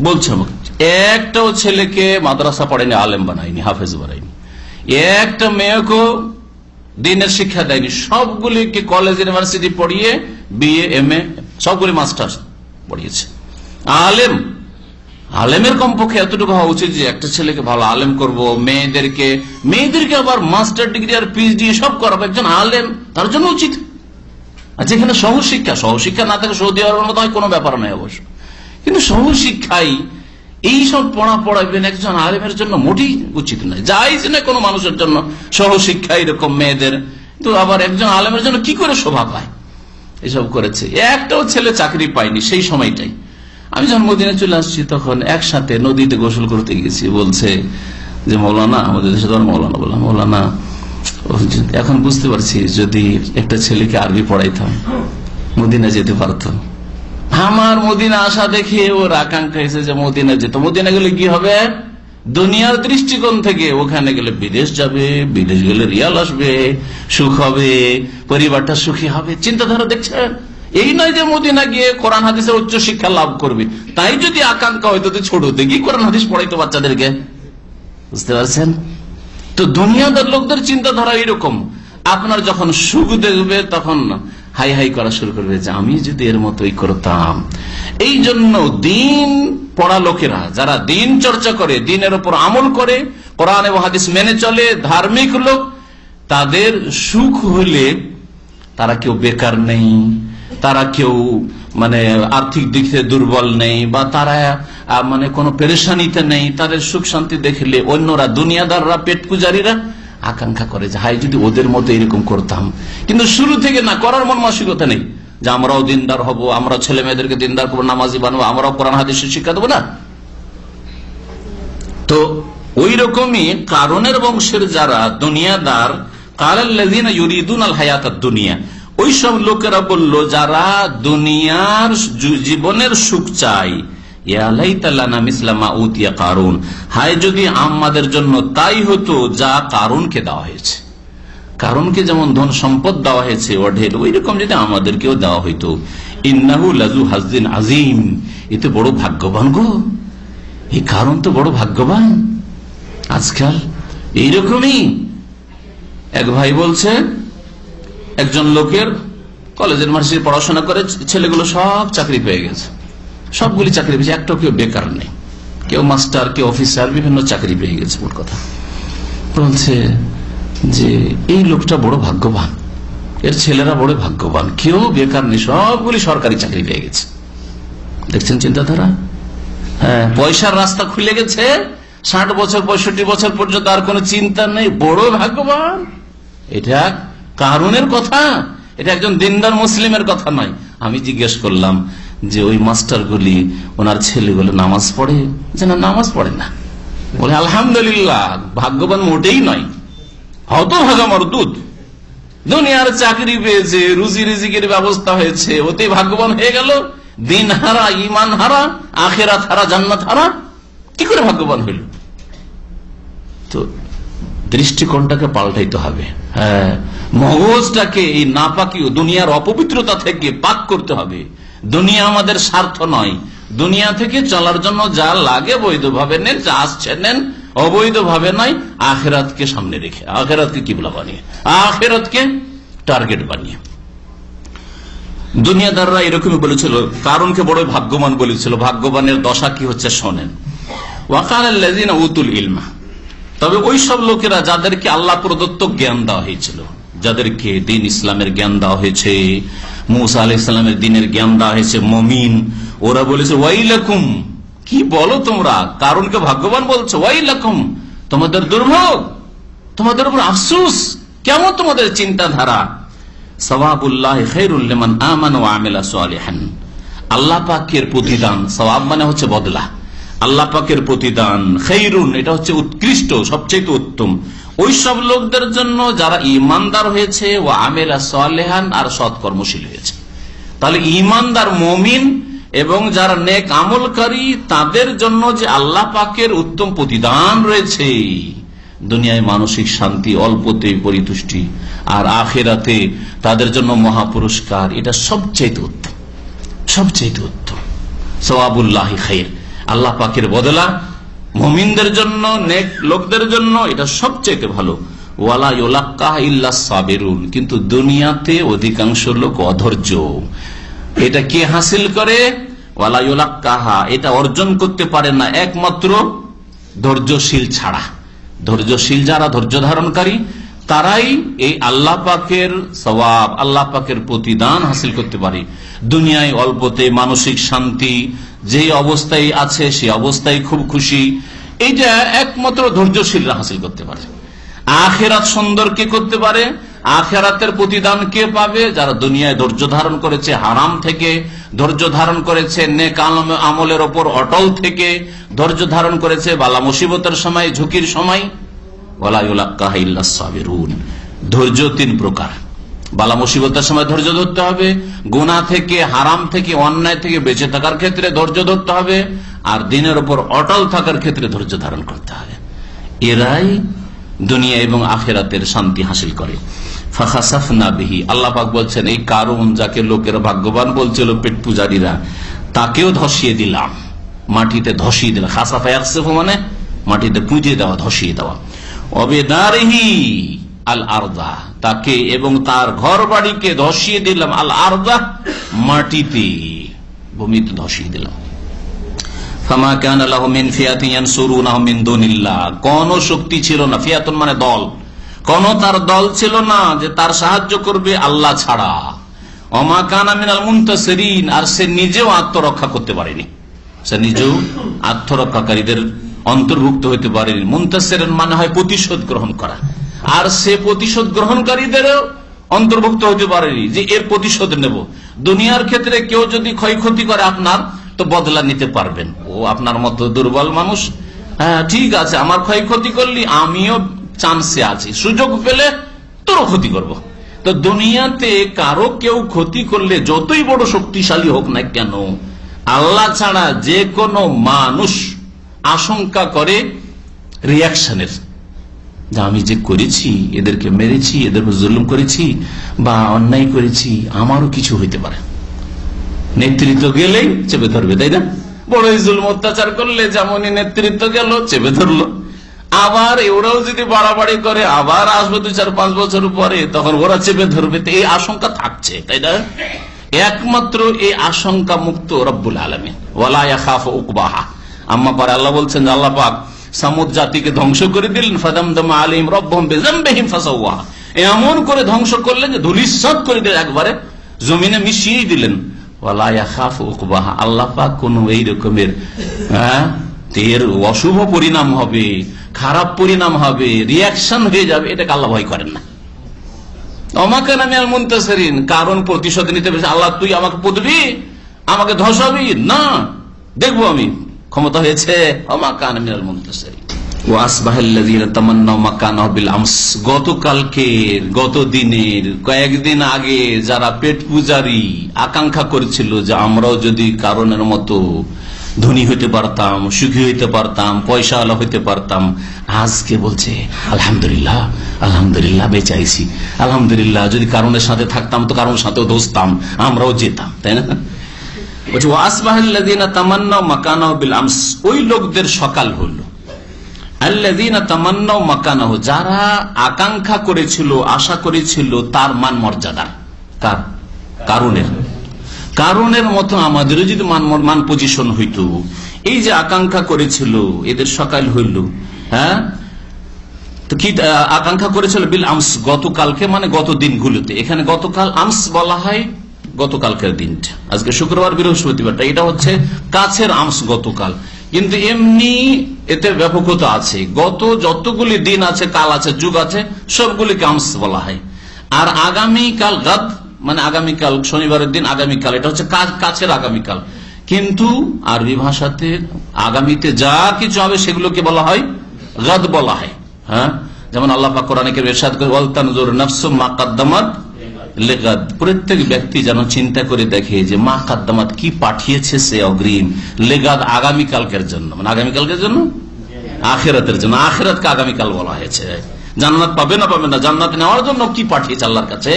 বলছে আমাকে, একটাও ছেলেকে মাদ্রাসা পড়ায়নি, আলেম বানায়নি, হাফেজ বানায়নি, একটা মেয়েকেও দিনের শিক্ষা দেয়নি, সবগুলিকে কলেজ ইউনিভার্সিটি পড়িয়ে বিএ এমএ সবগুলি মাস্টার্স পড়িয়েছে। আলেমের কমপক্ষে এতটুকু হওয়া উচিত যে একটা ছেলেকে ভালো আলেম করব, মেয়েদেরকে আবার মাস্টার ডিগ্রি আর পিএইচডি সব করাবো, একজন আলেম তার জন্য উচিত। আর যেখানে সহশিক্ষা না থাকে, সৌদি আরবের মতো হয় কোনো ব্যাপার নয় অবশ্য, কিন্তু সহশিক্ষাই এইসব পড়াবেন একজন আলেমের জন্য মোটেই উচিত নয়, জায়েজ নয় কোনো মানুষের জন্য সহশিক্ষা এরকম মেয়েদের। তো আবার একজন আলেমের জন্য কি করে শোভা পায়, এসব করেছে। একটাও ছেলে চাকরি পায়নি সেই সময়টাই। আমি যখন মদিনায় চলে আসছি, তখন একসাথে নদীতে গোসল করতে গেছি। বলছে যে মৌলানা, আমাদের দেশে তো মৌলানা বললাম, মৌলানা এখন বুঝতে পারছি যদি একটা ছেলেকে আরবি পড়াইতাম মদিনা যেতে পারতো। আমার মদিনা আসা দেখে ওর আকাঙ্ক্ষা এসে যে মদিনা যেত। মদিনা গেলে কি হবে? দুনিয়ার দৃষ্টিকোণ থেকে ওখানে গেলে বিদেশ যাবে, বিদেশ গেলে রিয়াল আসবে, সুখ হবে, পরিবারটা সুখী হবে। চিন্তাধারা দেখছেন? এই নয় যে মদিনা গিয়ে কোরআন হাদিসের উচ্চ শিক্ষা লাভ করবে। তাই যদি আকাঙ্ক্ষা হয়তো ছোট থেকে কোরআন হাদিস পড়াইতো বাচ্চাদেরকে, বুঝতে পারছেন? তো দুনিয়াদার লোকদের চিন্তাধারা এরকম। আপনার যখন সুখ দেখবে তখন হাই হাই করা শুরু করবে যে আমি যদি এর মতোই করতাম। এই জন্য দিন পড়া লোকেরা, যারা দিন চর্চা করে, দিনের উপর আমল করে, কোরআন এবং হাদিস মেনে চলে, ধার্মিক লোক, তাদের সুখ হলে তারা কেউ বেকার নেই, তারা কেউ আর্থিক দিক থেকে দুর্বল নেই, বা তারা কোনো পেরেশানিতে নেই। তাদের সুখ শান্তি দেখলে অন্যরা, দুনিয়াদাররা, পেট পূজারীরা আকাঙ্ক্ষা করে যে হাই যদি ওদের মতো এরকম করতাম। কিন্তু শুরু থেকে না করার মন মানসিকতা নেই যে আমরাও দিনদার হব, আমরা ছেলে মেয়েদেরকে দিনদার করবো, নামাজি বানবো, আমরাও কোরআন হাদিসের শিক্ষা দেবো না। তো ওই রকমই কারণের বংশের যারা দুনিয়াদার, কালাল্লাযীনা ইউরিদুনাল হায়াতাদ দুনিয়া, ওই সব লোকেরা বলল যারা দুনিয়ার জীবনের সুখ চাই, ইয়া লাইতা লানা মিসলা মা উতিয়া কারুন, হায় যদি আমাদের জন্য তাই হতো যা কারুনকে দেওয়া হয়েছে। কারুনকে যেমন ধন সম্পদ দেওয়া হয়েছে অঢেল, ওই রকম যদি আমাদেরকেও দেওয়া হইতো। ইন্নাহু লাযু হাজ্জিন আযীম, এতে বড় ভাগ্যবান গো, এই কারণ তো বড় ভাগ্যবান। আজকাল এইরকমই এক ভাই বলছে, একজন লোকের কলেজের ইউনিভার্সিটি পড়াশোনা করে ছেলেগুলো সব চাকরি পেয়ে গেছে, সবগুলি চাকরি পেয়েছে, একটা কেউ বেকার নেই, কেউ মাস্টার, কেউ অফিসার, বিভিন্ন চাকরি পেয়ে গেছে। ওর কথা বলছে যে এই লোকটা বড় ভাগ্যবান, এর ছেলেরা বড় ভাগ্যবান, কেউ বেকার নেই, সবগুলি সরকারি চাকরি পেয়ে গেছে। দেখছেন চিন্তাধারা? হ্যাঁ, পয়সার রাস্তা খুলে গেছে, 60 বছর 65 বছর পর্যন্ত আর কোনো চিন্তা নেই, বড় ভাগ্যবান। এটা কারণের কথা, এটা একজন দিনদার মুসলিমের কথা নয়। আমি জিজ্ঞেস করলাম যে ওই মাস্টারগুলি, ওনার ছেলেগুলো নামাজ পড়ে? যে না, নামাজ পড়ে না। বলে আলহামদুলিল্লাহ, ভাগ্যবান মোটেই নয়, হতভাগা মরদুদ। দুনিয়ার চাকরি পেয়েছে, রুজি রিজিকের ব্যবস্থা হয়েছে, ওতে ভাগ্যবান হয়ে গেল। দিন হারা, ইমান হারা, আখেরাত হারা, জান্নাত হারা, কি করে ভাগ্যবান হইল? তো দৃষ্টিকোণটাকে পাল্টাইতে হবে। হ্যাঁ, মগজটাকে এই নাপাকি দুনিয়ার অপবিত্রতা থেকে পাক করতে হবে। দুনিয়া আমাদের স্বার্থ নয়, দুনিয়া থেকে চলার জন্য যা লাগে বৈধভাবে নেন, যা আসছে নেন, অবৈধভাবে নয়। আখেরাতকে সামনে রেখে, আখেরাতকে কিবলা বানিয়ে, আখেরাতকে টার্গেট বানিয়ে। দুনিয়াদাররা এরকমই বলেছিল, কারণকে বড় ভাগ্যবান বলেছিল। ভাগ্যবানের দশা কি হচ্ছে শোনেন। ওয়াকালাল্লাযীনা উতুল ইলমা, তবে ওই সব লোকেরা যাদেরকে আল্লাহ প্রদত্ত জ্ঞান দেওয়া হয়েছিল, যাদেরকে দিন ইসলামের জ্ঞান দেওয়া হয়েছে, মুসা আলাইহিস সালামের দিনের জ্ঞান দেওয়া হয়েছে, মুমিন, ওরা বলেছে ওয়াইলাকুম, কি বলো তোমরা, কারণকে ভাগ্যবান বলছো, ওয়াইলাকুম, তোমাদের দুর্ভোগ, তোমাদের উপর আফসোস, কেমন তোমাদের চিন্তাধারা। সওয়াবুল্লাহি খায়রুল লিমান আমানা ওয়া আমিলা সালিহান, আল্লাহ পাকের প্রতিদান, সওয়াব মানে হচ্ছে বদলা, আল্লাহ পাকের প্রতিদান, খায়রুন এটা হচ্ছে উৎকৃষ্ট, সবচেয়ে উত্তম, ওই সব লোকদের জন্য যারা ঈমানদার হয়েছে, ও আমিলা সালিহান, আর সৎকর্মশীল হয়েছে। তাহলে ঈমানদার মুমিন এবং যারা নেক আমলকারী, তাদের জন্য যে আল্লাহ পাকের উত্তম প্রতিদান রয়েছে, দুনিয়ায় মানসিক শান্তি, অল্পতে পরিতুষ্টি, আর আখিরাতে তাদের জন্য মহাপুরস্কার, এটা সবচেয়ে উত্তম, সবচেয়ে উত্তম। সওয়াবুল্লাহি খায়র, আল্লাহ পাকের বদলা মুমিনদের জন্য, নেক লোকদের জন্য এটা সবচেয়ে ভালো। ওয়ালা ইউলাক্কাহা ইল্লাস সাবিরুন, কিন্তু দুনিয়াতে অধিকাংশ লোক অধৈর্য। এটা কে হাসিল করে? ওয়ালা ইউলাক্কাহা, এটা অর্জন করতে পারে না একমাত্র ধৈর্যশীল ছাড়া। ধৈর্যশীল যারা, ধৈর্য ধারণকারী, তারাই এই আল্লাহ পাকের সওয়াব, আল্লাহ পাকের প্রতিদান হাসিল করতে পারে। দুনিয়ায় অল্পতে মানসিক শান্তি, যে অবস্থায় আছে সে অবস্থায় খুব খুশি, এইটা একমাত্র ধৈর্যশীলরা হাসিল করতে পারে। আখেরাত সুন্দর কে করতে পারে? আখেরাতের প্রতিদান কে পাবে? যারা দুনিয়ায় ধৈর্য ধারণ করেছে, হারাম থেকে ধৈর্য ধারণ করেছে, নেক আমলের ওপর অটল থেকে ধৈর্য ধারণ করেছে, বালা মুসিবতের সময়, ঝুঁকির সময়। ওয়ালা ইউলাক্কাহা ইল্লাস সাবিরুন, ধৈর্য 3 প্রকার। বালা মুসিবতের সময় ধৈর্য ধরতে হবে, গুনাহ থেকে, হারাম থেকে, অন্যায় থেকে বেঁচে থাকার ক্ষেত্রে ধৈর্য ধরতে হবে, আর দিনের উপর অটল থাকার ক্ষেত্রে ধৈর্য ধারণ করতে হবে। এরাই দুনিয়া এবং আখিরাতের শান্তি হাসিল করে। ফাখাসাফনা বিহি, আল্লাহ পাক বলছেন এই কারুন, যাকে লোকেরা ভাগ্যবান বলছিল, পেট পূজারীরা, তাকেও ধসিয়ে দিলাম, মাটিতে ধসিয়ে দিলাম। খাসাফা ইয়াখসিফু মানে মাটিতে পুঁতে দেওয়া, ধসিয়ে দেওয়া। ওয়াবিদারিহি আল আরদা, তাকে এবং তার ঘর বাড়িকে ধসিয়ে দিলাম, আল আরদা মাটিতে, ভূমিতে ধসিয়ে দিলাম। ফামা কানা লাহু মিন ফিয়াতিন ইয়ানসুরুনাহু মিন দুনিল্লাহ, কোন শক্তি ছিল না, ফিয়াতুন মানে দল, কোন তার দল ছিল না যে তার সাহায্য করবে আল্লাহ ছাড়া। ওমা কানা মিনাল মুনতাসিরিন, আর সে নিজেও আত্মরক্ষা করতে পারেনি, সে নিজেও আত্মরক্ষাকারীদের অন্তর্ভুক্ত হইতে পারেনি। মুনতাসির মানে হয় প্রতিশোধ গ্রহণ করা, আর সে প্রতিশোধ গ্রহণকারীদেরও অন্তর্ভুক্ত হতে পারেনি যে এর প্রতিশোধ নেব। দুনিয়ার ক্ষেত্রে কেউ যদি ক্ষয়ক্ষতি করে আপনার, তো বদলা নিতে পারবেন। ও আপনার মতো দুর্বল মানুষ, হ্যাঁ ঠিক আছে, আমার ক্ষয়ক্ষতি করলি, আমিও চান্সে আছি, সুযোগ পেলে তোরও ক্ষতি করব। তো দুনিয়াতে কারো কেউ ক্ষতি করলে, যতই বড় শক্তিশালী হোক না কেন, আল্লাহ ছাড়া যে কোনো মানুষ আশঙ্কা করে রিয়াকশনের, যে আমি যে করেছি, এদেরকে মেরেছি, এদের জুলুম করেছি বা অন্যায় করেছি, আমারও কিছু হইতে পারে। নেতৃত্ব গেলেই চেপে ধরবে, তাই না? বড় জুলুম অত্যাচার করলে যেমনই নেতৃত্ব গেল, চেপে ধরলো। আবার ওরাও যদি বাড়াবাড়ি করে, আবার আসবে 2-4-5 বছর পরে, তখন ওরা চেপে ধরবে। তো এই আশঙ্কা থাকছে, তাই না? একমাত্র এই আশঙ্কা মুক্ত রব্বুল আলামিন, ওয়ালা ইয়াখাফু উকবাহা। আম্মা পরে আল্লাহ বলছেন, আল্লাহ পাক সামুদ জাতিকে ধ্বংস করে দিলেন, ফাদামদামা আলাইহিম রাব্বুহুম বিযামবিহিম ফাসাওয়াহা, এমন করে ধ্বংস করলেন যে ধূলিসাৎ করে দিলেন, একবারে জমিনে মিশিয়ে দিলেন। ওয়ালা ইয়াখাফু উকবাহা, আল্লাহ পাক কোন এই রকমের এর অশুভ পরিণাম হবে, খারাপ পরিণাম হবে, রিয়াকশন হয়ে যাবে, এটাকে আল্লাহ ভয় করেন না। অমাকান আমি আল মুনতাসিরিন, কারণ প্রতিশোধ নিতে পেরেছে। আল্লাহ তুই আমাকে পুতবি, আমাকে ধসাবি না, দেখবো আমি, ক্ষমতা হয়েছে। অমাকান আমি আল মুনতাসিরিন। গত দিনের কয়েকদিন আগে যারা পেট পূজারী আকাঙ্ক্ষা করেছিল যে আমরাও যদি কারণের মতো ধনী হইতে পারতাম, সুখী হইতে পারতাম, পয়সাওয়ালা হইতে পারতাম, আজকে বলছে আলহামদুলিল্লাহ, আলহামদুলিল্লাহ বেঁচে আইছি, আলহামদুলিল্লাহ, যদি কারণের সাথে থাকতাম তো কারণের সাথেও ধসতাম, আমরাও যেতাম, তাই না? বলছে ওয়াসবাহাল্লাযীনা তামান্নাউ মাকানাহু বিল আমস, ওই লোকদের সকাল হলো, আল্লাযীনা তামান্নাউ মাকানাহু, যারা আকাঙ্ক্ষা করেছিল, আশা করেছিল তার মান মর্যাদার, তার কারণের মতো আমাদেরও যদি মান পজিশন হইতো, এই যে আকাঙ্ক্ষা করেছিল, এদের সকাল হইল। হ্যাঁ, তো কি আকাঙ্ক্ষা করেছিল? বিল আমস, গতকালকে, মানে গত দিনগুলোতে। এখানে গতকাল আমস বলা হয় গতকালকের দিনটা, আজকে শুক্রবার, বৃহস্পতিবারটা, এটা হচ্ছে কাছের আমস, গতকাল। কিন্তু এমনি এতে ব্যাপকতা আছে, গত যতগুলি দিন আছে, কাল আছে, যুগ আছে, সবগুলিকে আমস বলা হয়। আর আগামীকাল, গাদ মানে আগামীকাল, শনিবারের দিন আগামীকাল, এটা হচ্ছে কাছের আগামীকাল। কিন্তু আরবি ভাষাতে আগামীতে যা কিছু হবে সেগুলোকে বলা হয় গাদ বলা হয়। হ্যাঁ, যেমন আল্লাহ পাক কোরআনে কারীমে ইরশাদ করে, ওয়াল তানজুর নাফসুম মা কাদ্দামাত লিগাদ, প্রত্যেক ব্যক্তি যেন চিন্তা করে দেখে যে মা কাদ্দামাত, কি পাঠিয়েছে সে অগ্রিম, লিগাদ আগামীকালকের জন্য, মানে আগামীকালকের জন্য, আখিরাতের জন্য। আখিরাতকে আগামীকাল বলা হয়েছে। জান্নাত পাবে না পাবে না, জান্নাত নেওয়ার জন্য কি পাঠিয়েছে আল্লাহর কাছে,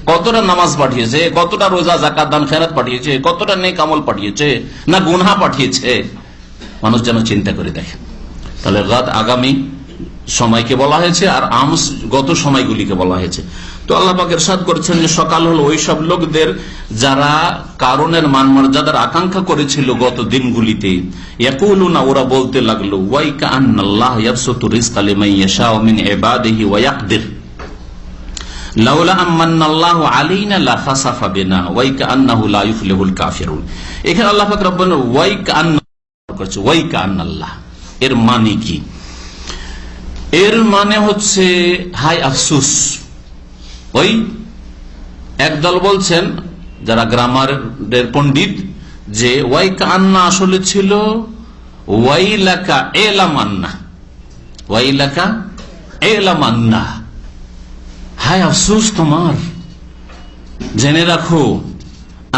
কতটা নামাজ পাঠিয়েছে, কতটা রোজা যাকাত দান খেরাত পাঠিয়েছে, কতটা নেক আমল পাঠিয়েছে, না গুনাহ পাঠিয়েছে, মানুষ যেন চিন্তা করে দেখে। তাহলে গাদ আগামী সময়কে বলা হয়েছে, আর আমস গত সময়গুলিকে বলা হয়েছে। তো আল্লাহ পাক ইরশাদ করেছেন যে সকাল হলো ওই সব লোকদের যারা কারণের মান মর্যাদার আকাঙ্ক্ষা করেছিল গত দিনগুলিতে। ইয়াকুলুনা, ওরা বলতে লাগলো, ওয়াইকা আন্নাল্লাহ ইয়াবসুতু রিজকা লিমান ইয়াশাউ মিন ইবাদিহি ওয়া ইয়াকদির লাউলা আম্মান্নাল্লাহু আলাইনা লাখাসাফা বিনা ওয়াইকা আন্নাহু লা ইউফলিহুল কাফিরুন। এখানে আল্লাহ পাক রব্বানা ওয়াইকা আন্না করেছে, ওয়াইকা আন্নাল্লাহ, এর মানে কি? এর মানে হচ্ছে হাই আফসোস। ওই একদল বলছেন যারা গ্রামারের পণ্ডিত, যে ওয়াইকা আন্না আসলে ছিল ওয়াইলাকা এলামান্না, ওয়াইলাকা এলামান্না, হায় আফসোস তোমার, জেনে রাখো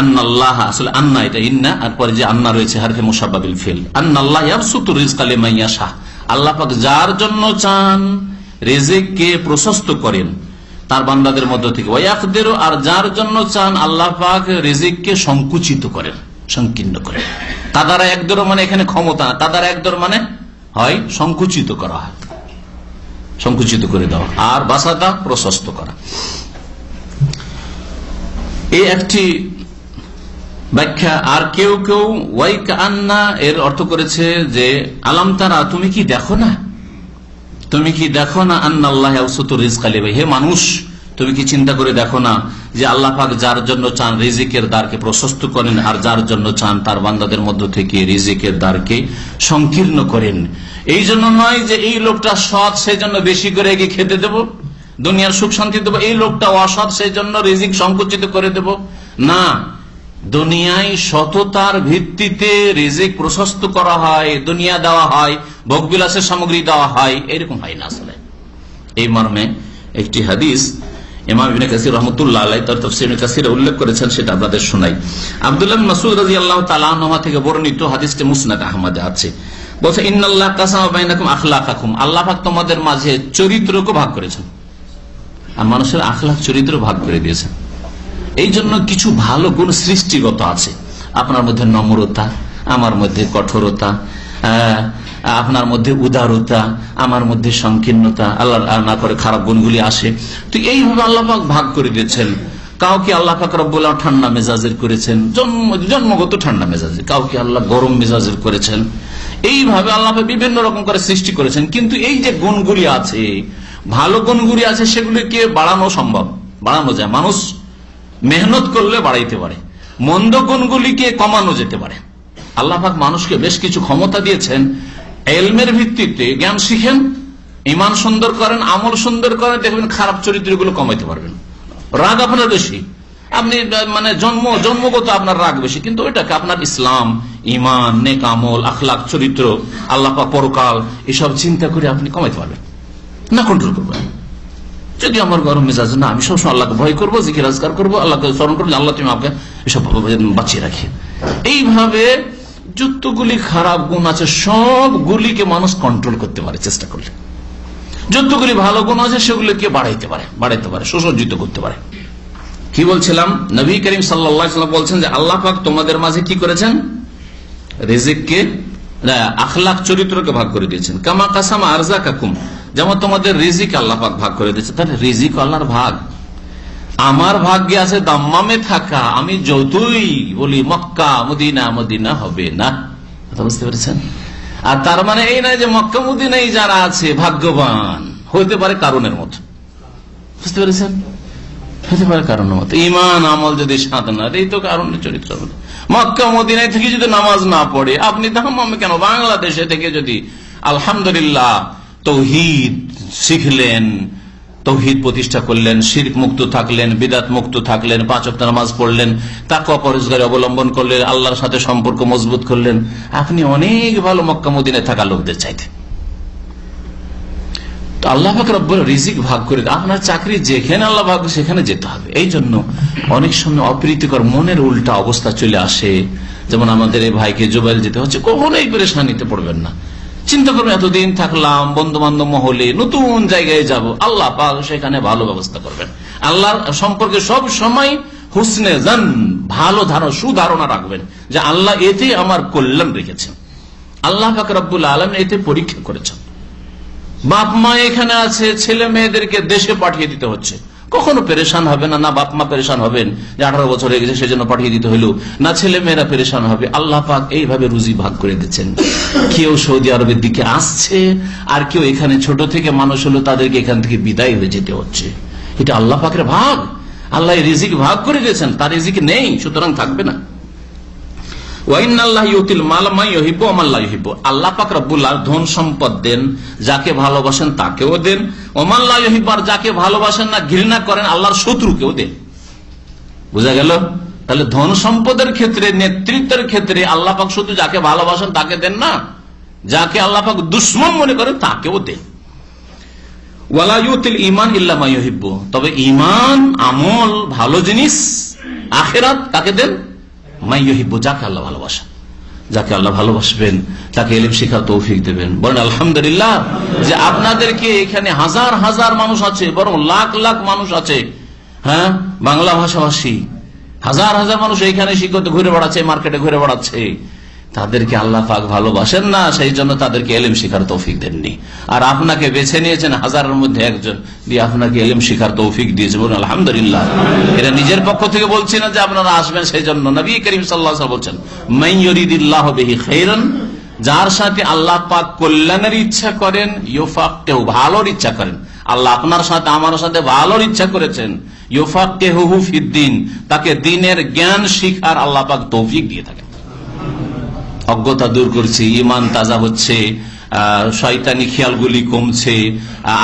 আন্নাল্লাহ, আসলে আন্না এটা ইন্না, আর পরে যে আন্না রয়েছে হারফে মুশাব্বাবিল ফিল, আন্নাল্লাহ ইয়াবসুতু রিজকা লিমান ইয়াশা, আল্লাহ পাক যার জন্য চান রিজিককে প্রশস্ত করেন তার বান্দাদের মধ্য থেকে, ওয়া ইয়াকদিরু, আর যার জন্য চান আল্লাহ পাক রিজিককে সংকুচিত করেন, সংকীর্ণ করেন। তাদারা একদর মানে এখানে ক্ষমতা না, তাদারা একদর মানে হয় সংকুচিত করা হয়, সংকুচিত করে দেওয়া, আর বাসাতা প্রশস্ত করা। এই একটি ব্যাখ্যা। আর কেউ কেউ ওয়াই কান্না এর অর্থ করেছে যে আলাম তারা, তুমি কি দেখো না, তুমি কি দেখো না আন্নাল্লাহ ইয়াবসুতু রিজকা লিমান, হে মানুষ তুমি কি চিন্তা করে দেখো না যে আল্লাহ পাক যার জন্য চান রিজিকের দ্বারকে প্রশস্ত করেন, আর যার জন্য চান তার বান্দাদের মধ্য থেকে রিজিকের দ্বারকে সংকীর্ণ করেন। এই জন্য নয় যে এই লোকটা সৎ সেই জন্য বেশি করে এগিয়ে খেতে দেব, দুনিয়ার সুখ শান্তি দেবো, এই লোকটা অসৎ সেই জন্য রিজিক সংকুচিত করে দেব, না। দুনিয়ায় সততার ভিত্তিতে রিজিক প্রশস্ত করা হয়, দুনিয়া দেওয়া হয়, ভোগবিলাসের সামগ্রী দেওয়া হয়, এরকম হয় না আসলে। এই মর্মে একটি হাদিস ইমাম ইবনে কাসির রাহমাতুল্লাহ আলাইহি তার তাফসীর ইবনে কাসিরে উল্লেখ করেছেন, সেটা আপনাদের শোনাই। আব্দুল্লাহ ইবনে মাসউদ রাদিয়াল্লাহু তাআলা আনহু থেকে বর্ণিত, হাদিসটি মুসনাদ আহমদে আছে, বলছে ইন্নাল্লাহ কাসামা বাইনাকুম আখলাকাকুম, আল্লাহ পাক তোমাদের মাঝে চরিত্রকে ভাগ করেছেন, আর মানুষের আখলাক চরিত্র ভাগ করে দিয়েছেন। এই জন্য কিছু ভালো গুণ সৃষ্টিগত আছে, আপনার মধ্যে নম্রতা, আমার মধ্যে কঠোরতা, আপনার মধ্যে উদারতা, আমার মধ্যে সংকীর্ণতা, আল্লাহ না করে খারাপ গুণগুলি আসে। তো এইভাবে আল্লাহ পাক ভাগ করে দিয়েছেন। কাউকে আল্লাহ পাক রব্বুল আলামিন ঠান্ডা মেজাজের করেছেন, জন্মগত ঠান্ডা মেজাজের, কাউকে আল্লাহ গরম মেজাজের করেছেন। এইভাবে আল্লাহ বিভিন্ন রকম করে সৃষ্টি করেছেন। কিন্তু এই যে গুণগুলি আছে, ভালো গুণগুলি আছে, সেগুলিকে বাড়ানো সম্ভব, বাড়ানো যায়, মানুষ মেহনত করলে বাড়াইতে পারে। মন্দ গুণগুলিকে কমানো যেতে পারে। আল্লাহ পাক মানুষকে বেশ কিছু ক্ষমতা দিয়েছেন, এলমের ভিত্তিতে জ্ঞান শিখেন, ইমান সুন্দর করেন, আমল সুন্দর করেন, দেখবেন খারাপ চরিত্রগুলো কমাইতে পারবেন। রাগ আপনার বেশি, আপনি মানে জন্মগত আপনার রাগ বেশি, কিন্তু ওইটাকে আপনার ইসলাম, ইমান, নেক আমল, আখলাক, চরিত্র, আল্লাহ পাক, পরকাল, এসব চিন্তা করে আপনি কমাইতে পারবেন না, কন্ট্রোল করবেন। যদি আমার গরম মেজাজ না, আমি সবসময় আল্লাহকে ভয় করবো, জিকির আজকার করবো, আল্লাহকে স্মরণ করবো, আল্লাহ তুমি আমাকে এসব বাঁচিয়ে রাখি। এইভাবে যতগুলি খারাপ গুণ আছে সবগুলিকে মানুষ কন্ট্রোল করতে পারে চেষ্টা করলে। যতগুলি ভালো গুণ আছে সেগুলিকে বাড়াইতে পারে, সুসজ্জিত করতে পারে। কি বলছিলাম, নবী করিম সাল্লাল্লাহু আলাইহি ওয়াসাল্লাম বলছেন যে আল্লাহ পাক তোমাদের মাঝে কি করেছেন, রিজিককে, আখলাক চরিত্রকে ভাগ করে দিয়েছেন। কামা কাসামা আরযাকাকুম, যেমন তোমাদের রিজিক আল্লাহ পাক ভাগ করে দিয়েছে। তাহলে রিজিক আল্লাহর ভাগ। আমার ভাগ্যে আছে দাম্মামে থাকা, আমি যতই বলি মক্কা মদিনা, মদিনা হবে না, কথা বুঝতে পেরেছেন? আর তার মানে এই নয় যে মক্কা মদিনায় যারা আছে ভাগ্যবান, হইতে পারে কারণের মতো, বুঝতে পেরেছেন? হতে পারে কারণের মতো। ইমান আমল যদি সাধনা, এই তো কারণের চরিত্র। মক্কা মদিনায় থেকে যদি নামাজ না পড়ে, আপনি দাম্মামে কেন, বাংলাদেশে থেকে যদি আলহামদুলিল্লাহ তৌহিদ শিখলেন, তৌহিদ প্রতিষ্ঠা করলেন, শিরক মুক্ত থাকলেন, বিদাত মুক্ত থাকলেন, 5 ওয়াক্ত নামাজ পড়লেন, তাকওয়া পরহেজগারি অবলম্বন করলেন, আল্লাহর সাথে সম্পর্ক মজবুত করলেন, আপনি অনেক ভালো মক্কা মদিনায় থাকা লোকদের চাইতে। তো আল্লাহ পাক রব্বুল রিজিক ভাগ করে, আপনার চাকরি যেখানে আল্লাহ ভাগ সেখানে যেতে হবে। এই জন্য অনেক সময় অপ্রীতিকর মনের উল্টা অবস্থা চলে আসে। যেমন আমাদের এই ভাইকে জুবাইল যেতে হচ্ছে, কখনোই পেরেশানিতে পড়বেন না। চিন্তা করবেন এতদিন থাকলাম বন্ধু বান্ধব মহলে, নতুন জায়গায় যাব, আল্লাহ পাক সেখানে ভালো ব্যবস্থা করবেন। আল্লাহর সম্পর্কে সব সময় হুসনে জান, ভালো ধারণা, সুধারণা রাখবেন যে আল্লাহ এতে আমার কল্যাণ রেখেছেন, আল্লাহ পাক রব্বুল আলামিন এতে পরীক্ষা করেছেন। বাপ মা এখানে আছে, ছেলে মেয়েদেরকে দেশে পাঠিয়ে দিতে হচ্ছে, কখনো পেরেশান হবে না, না বাপ মা পেরেশান হবেন যে 18 বছর হয়ে গেছে সেজন্য পাঠিয়ে দিতে হইল, না ছেলে মেয়েরা পেরেশান হবে। আল্লাহ পাক এইভাবে রুজি ভাগ করে দিচ্ছেন। কেউ সৌদি আরবের দিকে আসছে, আর কেউ এখানে ছোট থেকে মানুষ হলো, তাদেরকে এখান থেকে বিদায় হয়ে যেতে হচ্ছে। এটা আল্লাহ পাকের ভাগ। আল্লাহ রিজিক ভাগ করে দিয়েছেন, তার রিজিক নেই, সুতরাং থাকবে না। আল্লাহ পাক রব্বুল আলামিন ধন সম্পদ দেন, যাকে ভালোবাসেন তাকেও দেন, ওমান লা ইউহিব্বু, যাকে ভালোবাসেন না, ঘৃণা করেন, আল্লাহর শত্রুকেও দেন। বুঝা গেল? তাহলে ধন সম্পদের ক্ষেত্রে, নেতৃত্বের ক্ষেত্রে আল্লাহ পাক শুধু যাকে ভালোবাসেন তাকে দেন না, যাকে আল্লাহ পাক দুশমন মনে করেন তাকেও দেন। ওয়ালা ইউতিল ঈমান ইল্লা মা ইউহিব্বু, তবে ঈমান আমল ভালো জিনিস আখিরাত কাকে দেন? মা ইউহিব্বু, যাকে আল্লাহ ভালোবাসেন। যাকে আল্লাহ ভালোবাসবেন তাকে ইলম শিখার তৌফিক দেবেন। বলেন আলহামদুলিল্লাহ যে আপনাদেরকে এখানে হাজার হাজার মানুষ আছে, বরং লাখ লাখ মানুষ আছে, হ্যাঁ, বাংলা ভাষাভাষী হাজার হাজার মানুষ এইখানে শিক্ষতে ঘুরে বেড়াচ্ছে, মার্কেটে ঘুরে বেড়াচ্ছে। তাদেরকে আল্লাহ পাক ভালোবাসেন না, সেই জন্য তাদেরকে ইলম শিখার তৌফিক দেননি। আর আপনাকে বেছে নিয়েছেন হাজারের মধ্যে একজন, দিয়ে আপনাকে ইলম শিখার তৌফিক দিয়েছে। বলুন আলহামদুলিল্লাহ। এটা নিজের পক্ষ থেকে বলছি না যে আপনারা আসবেন সেই জন্য। নবী করিম সাল্লাল্লাহু আলাইহি ওয়াসাল্লাম বলছেন, মান ইউরিদিল্লাহু বিহি খাইরান, যার সাথে আল্লাহ পাক কল্যাণের ইচ্ছা করেন, ইউফাক্কিহু, ভালোর ইচ্ছা করেন। আল্লাহ আপনার সাথে আমার সাথে ভালোর ইচ্ছা করেছেন, ইউফাক্কিহুহু ফিদ্দিন, তাকে দ্বীনের জ্ঞান শিখার আল্লাহ পাক তৌফিক দিয়ে থাকেন। অজ্ঞতা দূর করছি, ইমান তাজা হচ্ছে, শয়তানি খেয়ালগুলি কমছে,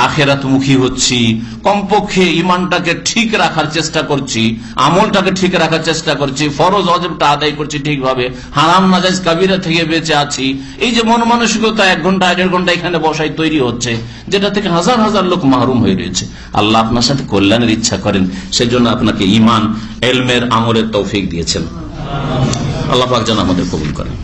আখিরাতমুখী হচ্ছি, কমপক্ষে ইমানটাকে ঠিক রাখার চেষ্টা করছি, আমলটাকে ঠিক রাখার চেষ্টা করছি, ফরজ ওয়াজিবটা আদায় করছি ঠিকভাবে, হারাম নাজায়েজ কাবিরা থেকে বেঁচে আছি। এই যে মন মানসিকতা 1 ঘন্টা 1.5 ঘন্টা এখানে বসাই তৈরি হচ্ছে, যেটা থেকে হাজার হাজার লোক মাহরুম হয়ে রয়েছে। আল্লাহ আপনার সাথে কল্যাণের ইচ্ছা করেন, সেজন্য আপনাকে ইমান, ইলমের, আমলের তৌফিক দিয়েছেন। আল্লাহ পাক যেন আমাদের কবুল করেন।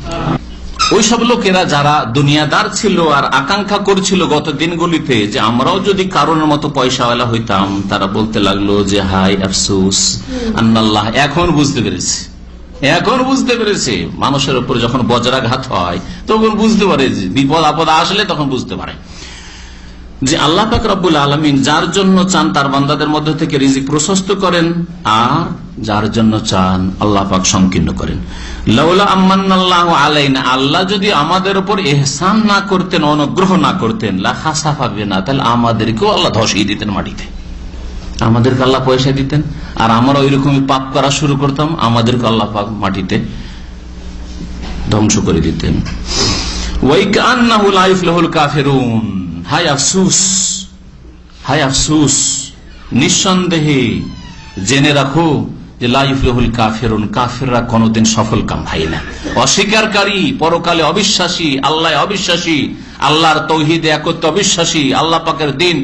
ওই সব লোকেরা যারা দুনিয়াদার ছিল আর আকাঙ্ক্ষা করছিল গত দিনগুলিতে যে আমরাও যদি কারণের মতো পয়সাওয়ালা হইতাম, তারা বলতে লাগলো যে হাই আফসোস আন্নাল্লাহ। এখন বুঝতে পেরেছে মানুষের উপর যখন বজ্রাঘাত হয় তখন বুঝতে পারে, যে বিপদ আপদ আসলে তখন বুঝতে পারে যে আল্লাহ পাক রব্বুল আলামিন যার জন্য চান তার বান্দাদের মধ্যে থেকে রিজিক প্রশস্ত করেন, আর যার জন্য চান আল্লাহ পাক সংকীর্ণ করেন। লাউলা আম্মান্নাল্লাহু আলাইনা, আল্লাহ যদি আমাদের উপর ইহসান না করতেন, অনুগ্রহ না করতেন, লা খাসাফা বিনা, তাহলে আমাদেরকেও আল্লাহ ধসিয়ে দিতেন মাটিতে। আমাদেরকে আল্লাহ পয়সা দিতেন আর আমরা ওইরকমই পাপ করা শুরু করতাম, আমাদেরকে আল্লাহ পাক মাটিতে ধ্বংস করে দিতেন। ওয়াইকান্নাহু লা ইফলাহুল কাফিরুন, হায় আফসোস, হায় আফসোস, নিঃসন্দেহে জেনে রাখো যে লা ইফলাহুল কাফিরুন, কাফিররা কোনদিন সফল কাম হয় না। অস্বীকারী, পরকালে অবিশ্বাসী, আল্লাহ অবিশ্বাসী, আল্লাহর তৌহিদে একত্ব অবিশ্বাসী, আল্লাহ পাকের দিন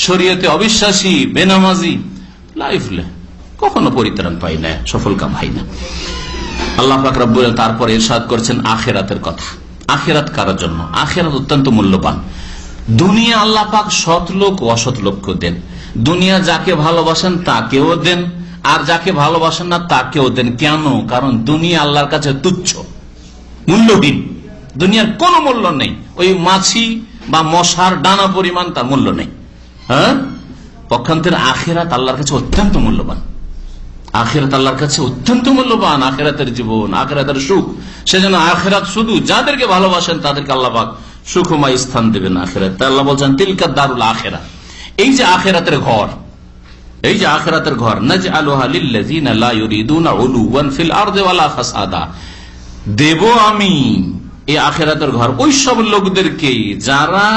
শরীয়তে অবিশ্বাসী, বেনামাজি, লা ইফলাহ, কখনো পরিত্রাণ পায় না, সফল কাম হয় না। আল্লাহ পাক রব্বুল আলামিন তারপরে ইরশাদ করেছেন আখিরাতের কথা। আখিরাত কার জন্য? আখিরাত অত্যন্ত মূল্যবান। দুনিয়া আল্লাহ পাক সৎ লোক ও অসৎ লোককে দেন। দুনিয়া যাকে ভালোবাসেন তাকেও দেন, আর যাকে ভালোবাসেন না তাকেও দেন। কেন? কারণ দুনিয়া আল্লাহর কাছে তুচ্ছ, মূল্যহীন। দুনিয়ার কোন মূল্য নেই, ওই মাছি বা মশার ডানা পরিমাণ তার মূল্য নেই। হ্যাঁ, পক্ষান্তরে আখিরাত আল্লাহর কাছে অত্যন্ত মূল্যবান। আখিরাত আল্লাহর কাছে অত্যন্ত মূল্যবান, আখিরাতের জীবন, আখিরাতের সুখ। সেজন্য আখিরাত শুধু যাদেরকে ভালোবাসেন তাদেরকে আল্লাহ পাক সুখময় স্থান দেবেন আখিরাত। আল্লাহ বলছেন তিলকা দারুল আখিরাহ, এই যে আখিরাতের ঘর, এই যে আখিরাতের ঘর, নাজআলুহা লিল্লাযিনা লা ইউরিদুনা উলুওয়ান ফিল আরদি ওয়ালা ফাসাদা, দেব আমি এই আখিরাতের ঘর ওই সব লোকদেরকে যারা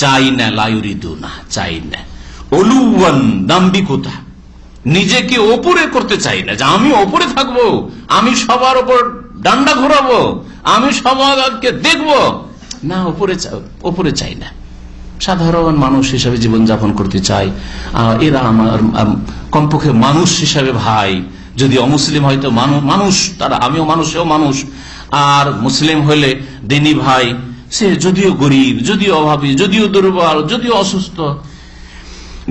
চাই না, লা ইউরিদুনা, চাই না, উলুওয়ান, দাম্ভিকতা, নিজেকে ওপরে করতে চাই না, যে আমি ওপরে থাকবো, আমি সবার ওপর ডান্ডা ঘোরাবো, আমি সবাইকে দেখবো না, ওপরে চাই না। সাধারণ মানুষ হিসাবে জীবনযাপন করতে চাই। এরা আমার কমপক্ষে মানুষ হিসাবে ভাই, যদি অমুসলিম হয়তো মানুষ, তারা, আমিও মানুষ, সেও মানুষ। আর মুসলিম হলে দিনী ভাই, সে যদিও গরিব, যদিও অভাবী, যদিও দুর্বল, যদিও অসুস্থ,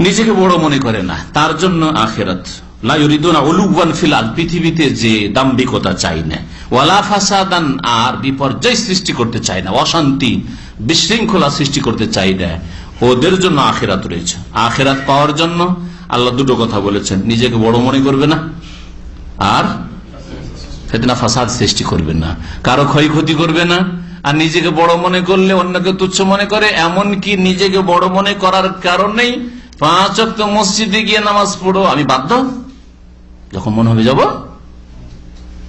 নিজেকে বড় মনে করে না। তার জন্য আখিরাত। লা ইউরিদুনা উলুওয়ান ফিল আরদ, পৃথিবীতে যে দাম্ভিকতা চাই না, ওয়ালা ফাসাদান, আর বিপর্যয় সৃষ্টি করতে চাই না, অশান্তি বিশৃঙ্খলা সৃষ্টি করতে চাই না, ওদের জন্য আখিরাত রয়েছে। আখিরাত পাওয়ার জন্য আল্লাহ দুটো কথা বলেছেন, নিজেকে বড় মনে করবে না, আর ফিতনা ফাসাদ সৃষ্টি করবে না, কারো ক্ষয়ক্ষতি করবে না। আর নিজেকে বড় মনে করলে অন্যকে তুচ্ছ মনে করে, এমনকি নিজেকে বড় মনে করার কারণেই 5 ওয়াক্ত মসজিদে গিয়ে নামাজ পড়ো, আমি বাধ্য, যখন মনে হবে যাব।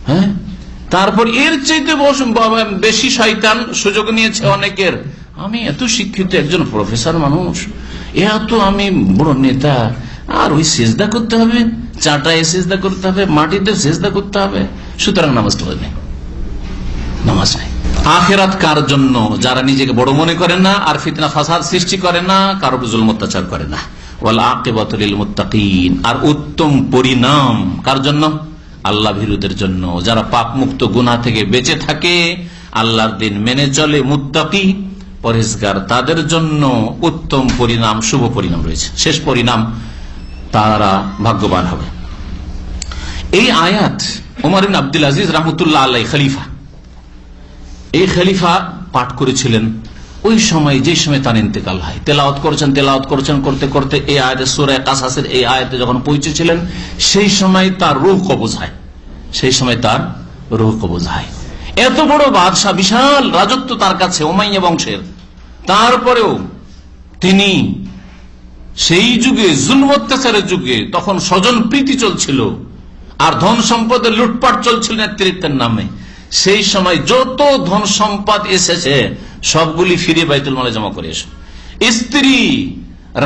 হ্যাঁ, তারপর এর চাইতে বেশি শয়তান সুযোগ নিয়েছে অনেকের, আমি এত শিক্ষিত একজন প্রফেসর মানুষ, এত আমি বড় নেতা, আর ওই সেজদা করতে হবে, চাটায় সেজদা করতে হবে, মাটিতে সেজদা করতে হবে, সুতরাং নামাজ পড়ে নেই, নামাজ নাই। আখিরাত কার জন্য? যারা নিজেকে বড় মনে করে না, আর ফিতনা ফাসাদ সৃষ্টি করে না, কারো জুলম অত্যাচার করে না। ওয়াল আকিবাতু লিল মুত্তাকিন, আর উত্তম পরিণাম কার জন্য? আল্লাহ ভীরুদের জন্য, যারা পাপ মুক্ত গুনাহ থেকে বেঁচে থাকে, আল্লাহর দিন মেনে চলে, মুত্তাকি পরহেজগার, তাদের জন্য উত্তম পরিণাম, শুভ পরিণাম রয়েছে। শেষ পরিণাম, তারা ভাগ্যবান হবে। এই আয়াত ওমর ইবনে আব্দুল আজিজ রাহমাতুল্লাহ আলাইহি খলিফা, এই খলিফা পাঠ করেছিলেন ওই সময়, যে সময় তার ইন্তেকাল হয়। তেলাওয়াত করছেন করতে করতে এই আয়াতে, সূরা কাসাসের এই আয়াতে যখন পৌঁছেছিলেন, সেই সময় তার রূহ কবজ হয়। এত বড় বাদশাহ, বিশাল রাজত্ব তার কাছে, উমাইয়া বংশের। তারপরেও তিনি সেই যুগে, জুলম অত্যাচারের যুগে, তখন স্বজন প্রীতি চলছিল আর ধন সম্পদের লুটপাট চলছিল নেতৃত্বের নামে। সেই সময় যত ধন সম্পদ এসেছে সবগুলি ফিরে বাইতুল মালে জমা করে এসে, স্ত্রী,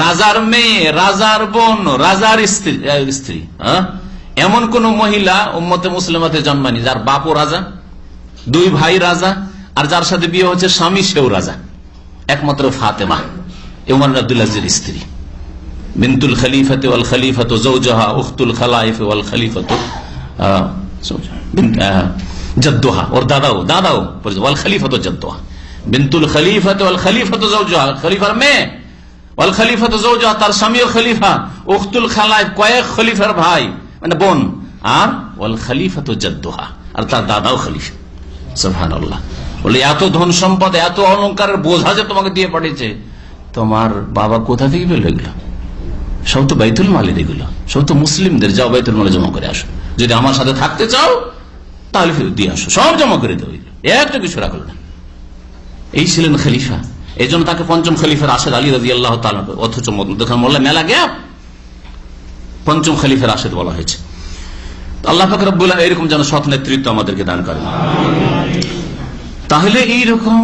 রাজার মেয়ে, রাজার বোন, রাজার স্ত্রী, এমন কোন মহিলা উম্মতে মুসলিমাতে জন্মানি যার বাপও রাজা, দুই ভাই রাজা, আর যার সাথে বিয়ে হচ্ছে স্বামী সেও রাজা, একমাত্র ফাতেমা ওমর ইবনে আব্দুল আজিজের স্ত্রী। বিনতুল খলিফাতে ওয়াল খলিফাতু যাওজাহা উখতুল খালাইফ ওয়াল খলিফাতু জাদ্দুহা, ওর দাদাও ওয়াল খলিফাতু জাদ্দুহা, বিনতুল খলিফাতে ওয়াল খলিফাতু যাওজাহা, খলিফার মেয়ে, ওয়াল খলিফাতু যাওজাহা, তার স্বামীও খলিফা, উখতুল খালাইফ, কয়েক খলিফার ভাই মানে বোন, আর ওয়াল খলিফাতু জাদ্দুহা, আর তার দাদাও খলিফা। সুবহানাল্লাহ। বলে এত ধন সম্পদ, এত অলংকারের বোঝা যে তোমাকে দিয়ে পাঠিয়েছে, তোমার বাবা কোথা থেকে পেল এগুলো? সব তো বাইতুল মালের, এগুলো সব তো মুসলিমদের, যাও বাইতুল মালে জমা করে আসো, যদি আমার সাথে থাকতে চাও তাহলে ফেরত দিয়ে আসো, সব জমা করে দেবো, একটা কিছু রাখলো না। এই ছিলেন খলিফা। এই জন্য তাকে পঞ্চম খলিফা রাশেদ আলী রাদিয়াল্লাহু তাআলা, অথচ মোল্লা মেলা গ্যাপ, পঞ্চম খলিফা রাশেদ বলা হয়েছে। আল্লাহ পাক রব্বুল আলামিন এরকম যেন সৎ নেতৃত্ব আমাদেরকে দান করেন। তাহলে এইরকম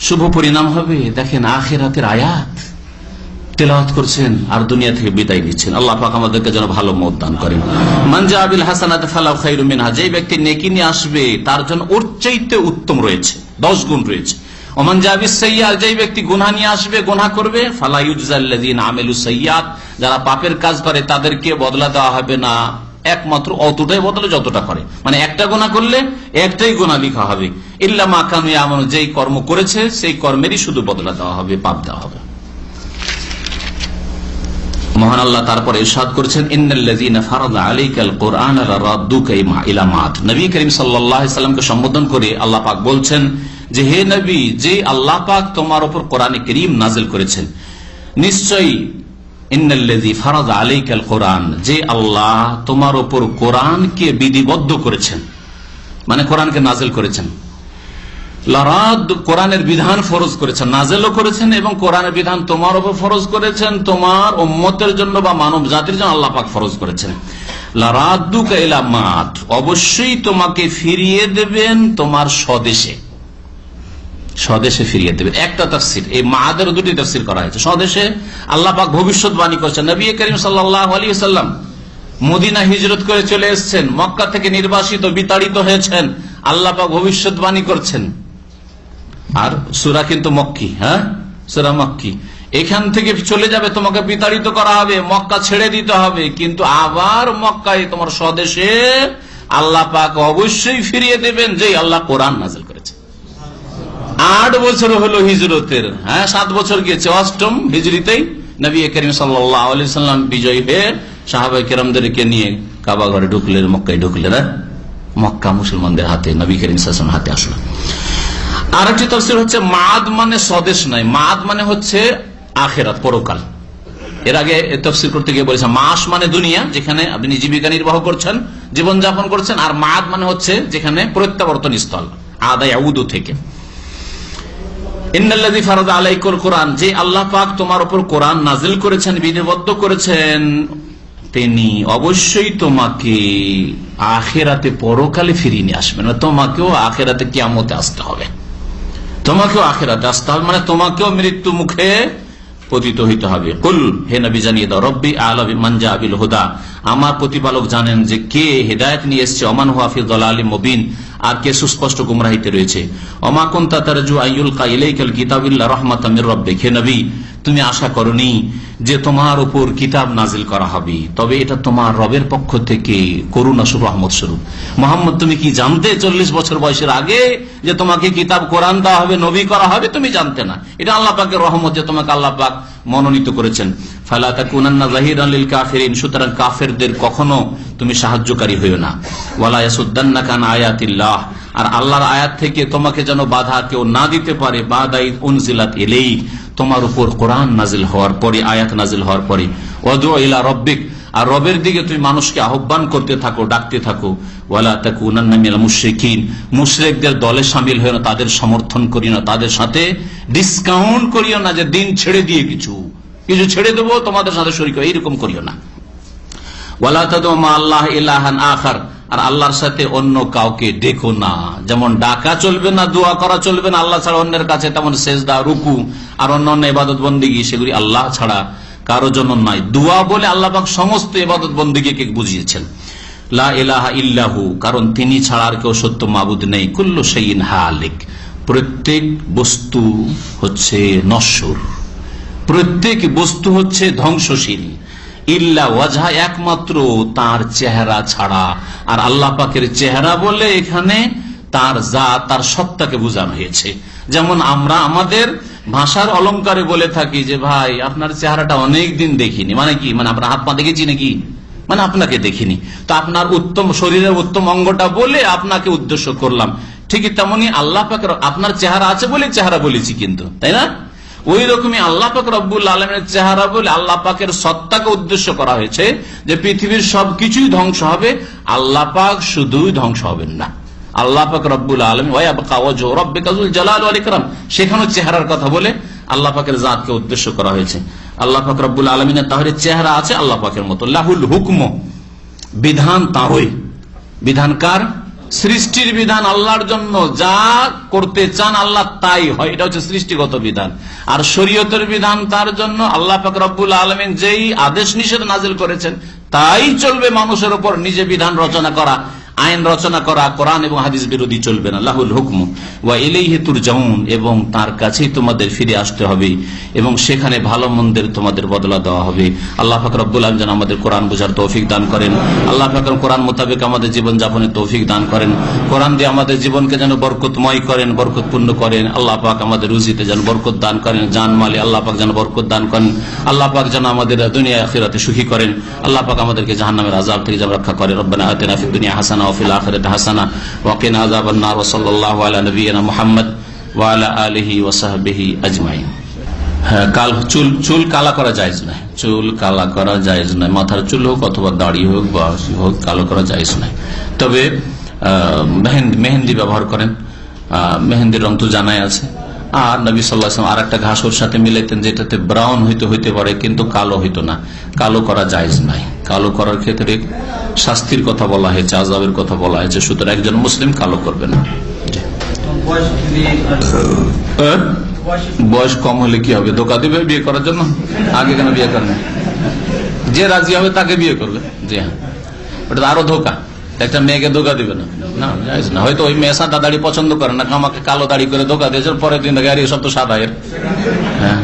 শুভ পরিণাম হবে। দেখেন আখিরাতের আয়াত তেলাওয়াত করছেন আর দুনিয়া থেকে বিদায় নিচ্ছেন। আল্লাহ পাক আমাদেরকে যেন ভালো মত দান করেন। মান জা বিল হাসানাতি ফালাহু খায়রুম মিনহা, যে ব্যক্তি নেকি নিয়ে আসবে তার জন্য ওর চাইতে উত্তম রয়েছে, 10 গুণ রয়েছে। ওমান জা বিস সাইয়্যাত, যে ব্যক্তি গুনাহ নিয়ে আসবে, গুনাহ করবে, ফালা ইউজাল্লাযিনা আমিলুস সাইয়্যাত, যারা পাপের কাজ করে তাদেরকে বদলা দেওয়া হবে না, একমাত্র অতটাই বদলে যতটা করে, মানে একটা গুনাহ করলে একটাই গুনাহ লিখা হবে। ইল্লা মা কানু ইয়ামালুন, যেই কর্ম করেছে সেই কর্মেরই শুধু বদলা দেওয়া হবে, পাপ দেওয়া হবে। মহান আল্লাহ তারপরে ইরশাদ করেছেন, ইন্নাল্লাযীনা ফারাদা আলাইকাল কুরআনা লারাদ্দুকা ইলা মাআদ। নবী করিম সাল্লাল্লাহু আলাইহি সাল্লামকে সম্বোধন করে আল্লাহ পাক বলছেন যে, হে নবী, যে আল্লাহ পাক তোমার উপর কোরআনে কারীম নাযিল করেছেন, নিশ্চয়ই ইন্নাল্লাযী ফারাদা আলাইকাল কুরআন, যে আল্লাহ তোমার উপর কোরআনকে বিধিবদ্ধ করেছেন, মানে কোরআনকে নাযিল করেছেন, লারাদ, কোরআনের বিধান ফরজ করেছেন, নাযিলও করেছেন, এবং কোরআনের বিধান তোমার উপর ফরজ করেছেন, তোমার উম্মতের জন্য বা মানব জাতির জন্য আল্লাহ পাক ফরজ করেছেন। লারাদ্দুকা ইলা মাআদ, অবশ্যই তোমাকে ফিরিয়ে দেবেন তোমার স্বদেশে, স্বদেশে ফিরিয়ে দেবেন। একটা তাফসীর, এই মাআদের দুটি তাফসীর করা হয়েছে। স্বদেশে আল্লাহ পাক ভবিষ্যৎবাণী করেছেন। নবী করিম সাল্লাল্লাহু আলাইহি ওয়াসাল্লাম মদিনা হিজরত করে চলে এসেছেন, মক্কা থেকে নির্বাসিত, বিতাড়িত হয়েছেন, আল্লাহ পাক ভবিষ্যৎবাণী করছেন। আর সূরা কিন্তু মক্কি, সূরা মক্কি, এখান থেকে চলে যাবে, তোমাকে বিতাড়িত করা হবে, মক্কা ছেড়ে দিতে হবে, কিন্তু আবার মক্কায় তোমার স্বদেশে আল্লাহ পাক অবশ্যই ফিরিয়ে দেবেন, যে আল্লাহ কোরআন নাযিল করেছে। 8 বছর হলো হিজরতের, 7 বছর গিয়েছে, 8ম হিজরিতেই নবী করিম সাল্লাল্লাহু আলাইহি ওয়াসাল্লাম বিজয়ী হয়ে সাহাবায়ে কেরামদেরকে নিয়ে কাবা ঘরে ঢুকলেন, মক্কায় ঢুকলেন। মক্কা মুসলমানদের হাতে, নবী করিম সাল্লাল্লাহু আলাইহি ওয়াসাল্লাম হাতে আসলো। আরেকটি তাফসীর হচ্ছে, মাআদ মানে স্বদেশ নয়, মাআদ মানে হচ্ছে আখিরাত, পরকাল। এর আগে তাফসীর করতে গিয়ে বলেছে, মাস মানে দুনিয়া, যেখানে আপনি জীবিকা নির্বাহ করছেন, জীবনযাপন করছেন, আর মাআদ মানে হচ্ছে যেখানে প্রত্যাবর্তন স্থল, আদা ইয়াউদু থেকে। ইন্নাল্লাযী ফারাদা আলাইকুল কুরআন, যে আল্লাহ পাক তোমার উপর কোরআন নাযিল করেছেন, বিধিবদ্ধ করেছেন, তিনি অবশ্যই তোমাকে আখিরাতে, পরকালে ফিরিয়ে নিয়ে আসবেন। তোমাকেও আখিরাতে, কিয়ামতে আসতে হবে, তোমাকেও আখিরাতে আসতে হবে, মানে তোমাকেও মৃত্যু মুখে পতিত হইতে হবে। কুল, হে নবী জানিয়ে দাও, রব্বি আ'লামু বিমান জাআ বিল হুদা, আমার প্রতিপালক জানেন যে কে হেদায়েত নিয়ে এসেছে, ওমান হুয়া ফি যালালিম মুবিন, আর কে সুস্পষ্ট গুমরাহিতে রয়েছে। ওমা কুনতা তারজু আইয়ুলকা ইলাইকাল কিতাবিল্লা রাহমাতাম মির রাব্বিক, হে নবী তুমি আশা করনি যে তোমার উপর কিতাব নাজিল করা হবে, তবে এটা তোমার রবের পক্ষ থেকে করুণা স্বরূপ, রহমত স্বরূপ। মোহাম্মদ তুমি কি জানতে 40 বছর বয়সের আগে যে তোমাকে কিতাব কোরআন দেওয়া হবে, নবী করা হবে? তুমি জানতে না। এটা আল্লাহ পাকের রহমত যে তোমাকে আল্লাহ পাক মনোনীত করেছেন। ফালা তাকুনান্না যাহিরান লিল কাফিরিন, সুতরাং কাফেরদের কখনো তুমি সাহায্যকারী হইও না। ওয়ালা ইয়াসুদ্দান্নাকা আন আয়াতিল্লাহ, আর আল্লাহর আয়াত থেকে তোমাকে যেন বাধা কেউ না দিতে পারে। বাদাই উনজিলাত ইলাইক, তোমার উপর কোরআন নাজিল হওয়ার পরে, আয়াত নাজিল হওয়ার পরে। ওয়াদু ইলা রাব্বিক, আর রবের দিকে তুমি মানুষকে আহ্বান করতে থাকো, ডাকতে থাকো। ওয়ালা তাকুনান্না মিনাল মুশরিকিন, মুশরিকদের দলে শামিল হইও না, তাদের সমর্থন করিও না, তাদের সাথে ডিসকাউন্ট করিও না যে দিন ছেড়ে দিয়ে কিছু ছেড়ে দেবো তোমাদের সাথে শরীক, এইরকম করিও না। ওয়ালা তাদউ মা আল্লাহ ইলাহান আখার, আর আল্লাহর সাথে অন্য কাউকে ডেকো না। যেমন ডাকা চলবে না, দোয়া করা চলবে না আল্লাহ ছাড়া অন্যের কাছে, তেমন সেজদা, রুকু আর অন্যান্য ইবাদত বন্দেগী সেগুলি আল্লাহ ছাড়া কারো জন্য নাই। দোয়া বলে আল্লাহ পাক সমস্ত ইবাদত বন্দেগীকে বুঝিয়েছেন। লা ইলাহা ইল্লাহু, কারণ তিনি ছাড়া আর কেউ সত্য মাবুদ নেই। কুল্লু শাইইন হালিক, প্রত্যেক বস্তু হচ্ছে নশ্বর, প্রত্যেক বস্তু হচ্ছে ধ্বংসশীল। ইল্লা ওয়াজহা, একমাত্র তার চেহারা ছাড়া। আর আল্লাহ পাকের চেহারা বলে এখানে তার জাত, তার সত্তাকে বোঝানো হয়েছে। যেমন আমরা আমাদের ভাষার অলংকারে বলে থাকি যে ভাই আপনার চেহারাটা অনেক দিন দেখিনি, মানে কি, মানে আপনার হাত পা দেখেছি নাকি, মানে আপনাকে দেখিনি, তো আপনার উত্তম শরীরের উত্তম অঙ্গটা বলে আপনাকে উদ্দেশ্য করলাম। ঠিকই তেমনি আল্লাহ পাকের আপনার চেহারা আছে বলে চেহারা বলেছি, কিন্তু তাই না, ওই রকমই আল্লাহ পাক রব্বুল আলামিনের চেহারা বলে আল্লাহ পাকের সত্তাকে উদ্দেশ্য করা হয়েছে যে পৃথিবীর সবকিছুই ধ্বংস হবে, আল্লাহ পাক শুধুই ধ্বংস হবেন না। আল্লাহ পাক রব্বুল আলামিন ওয়ায়াবকা ওয়াজহু রাব্বিকা যুল জালাল ওয়াল ইকরাম, সেখানেও চেহারার কথা বলে আল্লাহ পাকের জাতকে উদ্দেশ্য করা হয়েছে। আল্লাহ পাক রব্বুল আলামিনের তাহলে চেহারা আছে আল্লাহ পাকের মতো। লাহুল হুকম, বিধান তারই, বিধানকার, সৃষ্টির বিধান আল্লাহর জন্য, যা করতে চান আল্লাহ তাই হয়, এটা হচ্ছে সৃষ্টিগত বিধান। আর শরীয়তের বিধান তার জন্য, আল্লাহ পাক রব্বুল আলামিন যেই আদেশ নিষেধ নাজিল করেছেন তাই চলবে, মানুষের উপর নিজে বিধান রচনা করা, আইন রচনা করা কোরআন এবং হাদিস বিরোধী চলবে না। লাহুল হুকম ওয়া ইলাইহি তুরজাউন, এবং তার কাছেই তোমাদের ফিরে আসতে হবে এবং সেখানে ভালো মন্দের তোমাদের বদলা দেওয়া হবে। আল্লাহ পাক রব্বুল আলামিন যেন আমাদের কোরআন বোঝার তৌফিক দান করেন। আল্লাহ পাক কোরআন মোতাবেক আমাদের জীবন যাপনের তৌফিক দান করেন। কোরআন দিয়ে আমাদের জীবনকে যেন বরকতময় করেন, বরকতপূর্ণ করেন। আল্লাহ পাক আমাদের রুজিতে যেন বরকত দান করেন, জান মালে আল্লাহ পাক যেন বরকত দান করেন। আল্লাহ পাক যেন আমাদের দুনিয়া আখিরাতে সুখী করেন। আল্লাহ পাক আমাদেরকে জাহান্নামের আযাব থেকে যেন রক্ষা করেন। রব্বানা আতিনা ফিদ দুনিয়া হাসানা ওয়া ফিল আখিরাতি হাসানা ওয়া কিনা আযাবান নার। ওয়া সাল্লাল্লাহু আলা নবিয়িনা মুহাম্মদ ওয়া আলা আলিহি ওয়া সাহবিহি আজমাইন। হ্যাঁ, চুল কালা করা জায়েজ নয়, চুল কালা করা জায়েজ নয়, মাথার চুল হোক অথবা দাড়ি হোক বা হোক, কালো করা জায়েজ নয়। তবে মেহেন্দি ব্যবহার করেন, মেহেন্দির রং তো জানাই আছে। আর নবী সাল্লাল্লাহু আলাইহি ওয়াসাল্লাম আর একটা ঘাস ওর সাথে মিলাইতেন যেটাতে ব্রাউন হইতে পারে কিন্তু কালো হইতো না। কালো করা জায়েজ নাই। কালো করার ক্ষেত্রে শাস্তির কথা বলা হয়েছে, আযাবের কথা বলা হয়েছে, সুতরাং একজন মুসলিম কালো করবে না। বয়স কম হলে কি হবে, ধোকা দিবে বিয়ে করার জন্য? আগে কেন বিয়ে করবে? যে রাজি হবে তাকে বিয়ে করবে। জি হ্যাঁ, ওটা আরো ধোকা, একটা মেয়েকে ধোকা দিবে না, জায়েজ না। হয়তো ওই মেয়ে সাদা দাড়ি পছন্দ করে না, আমাকে কালো দাড়ি করে ধোকা দিয়েছে, পরের দিন দেখে আর এসব তো সাদা এর। হ্যাঁ।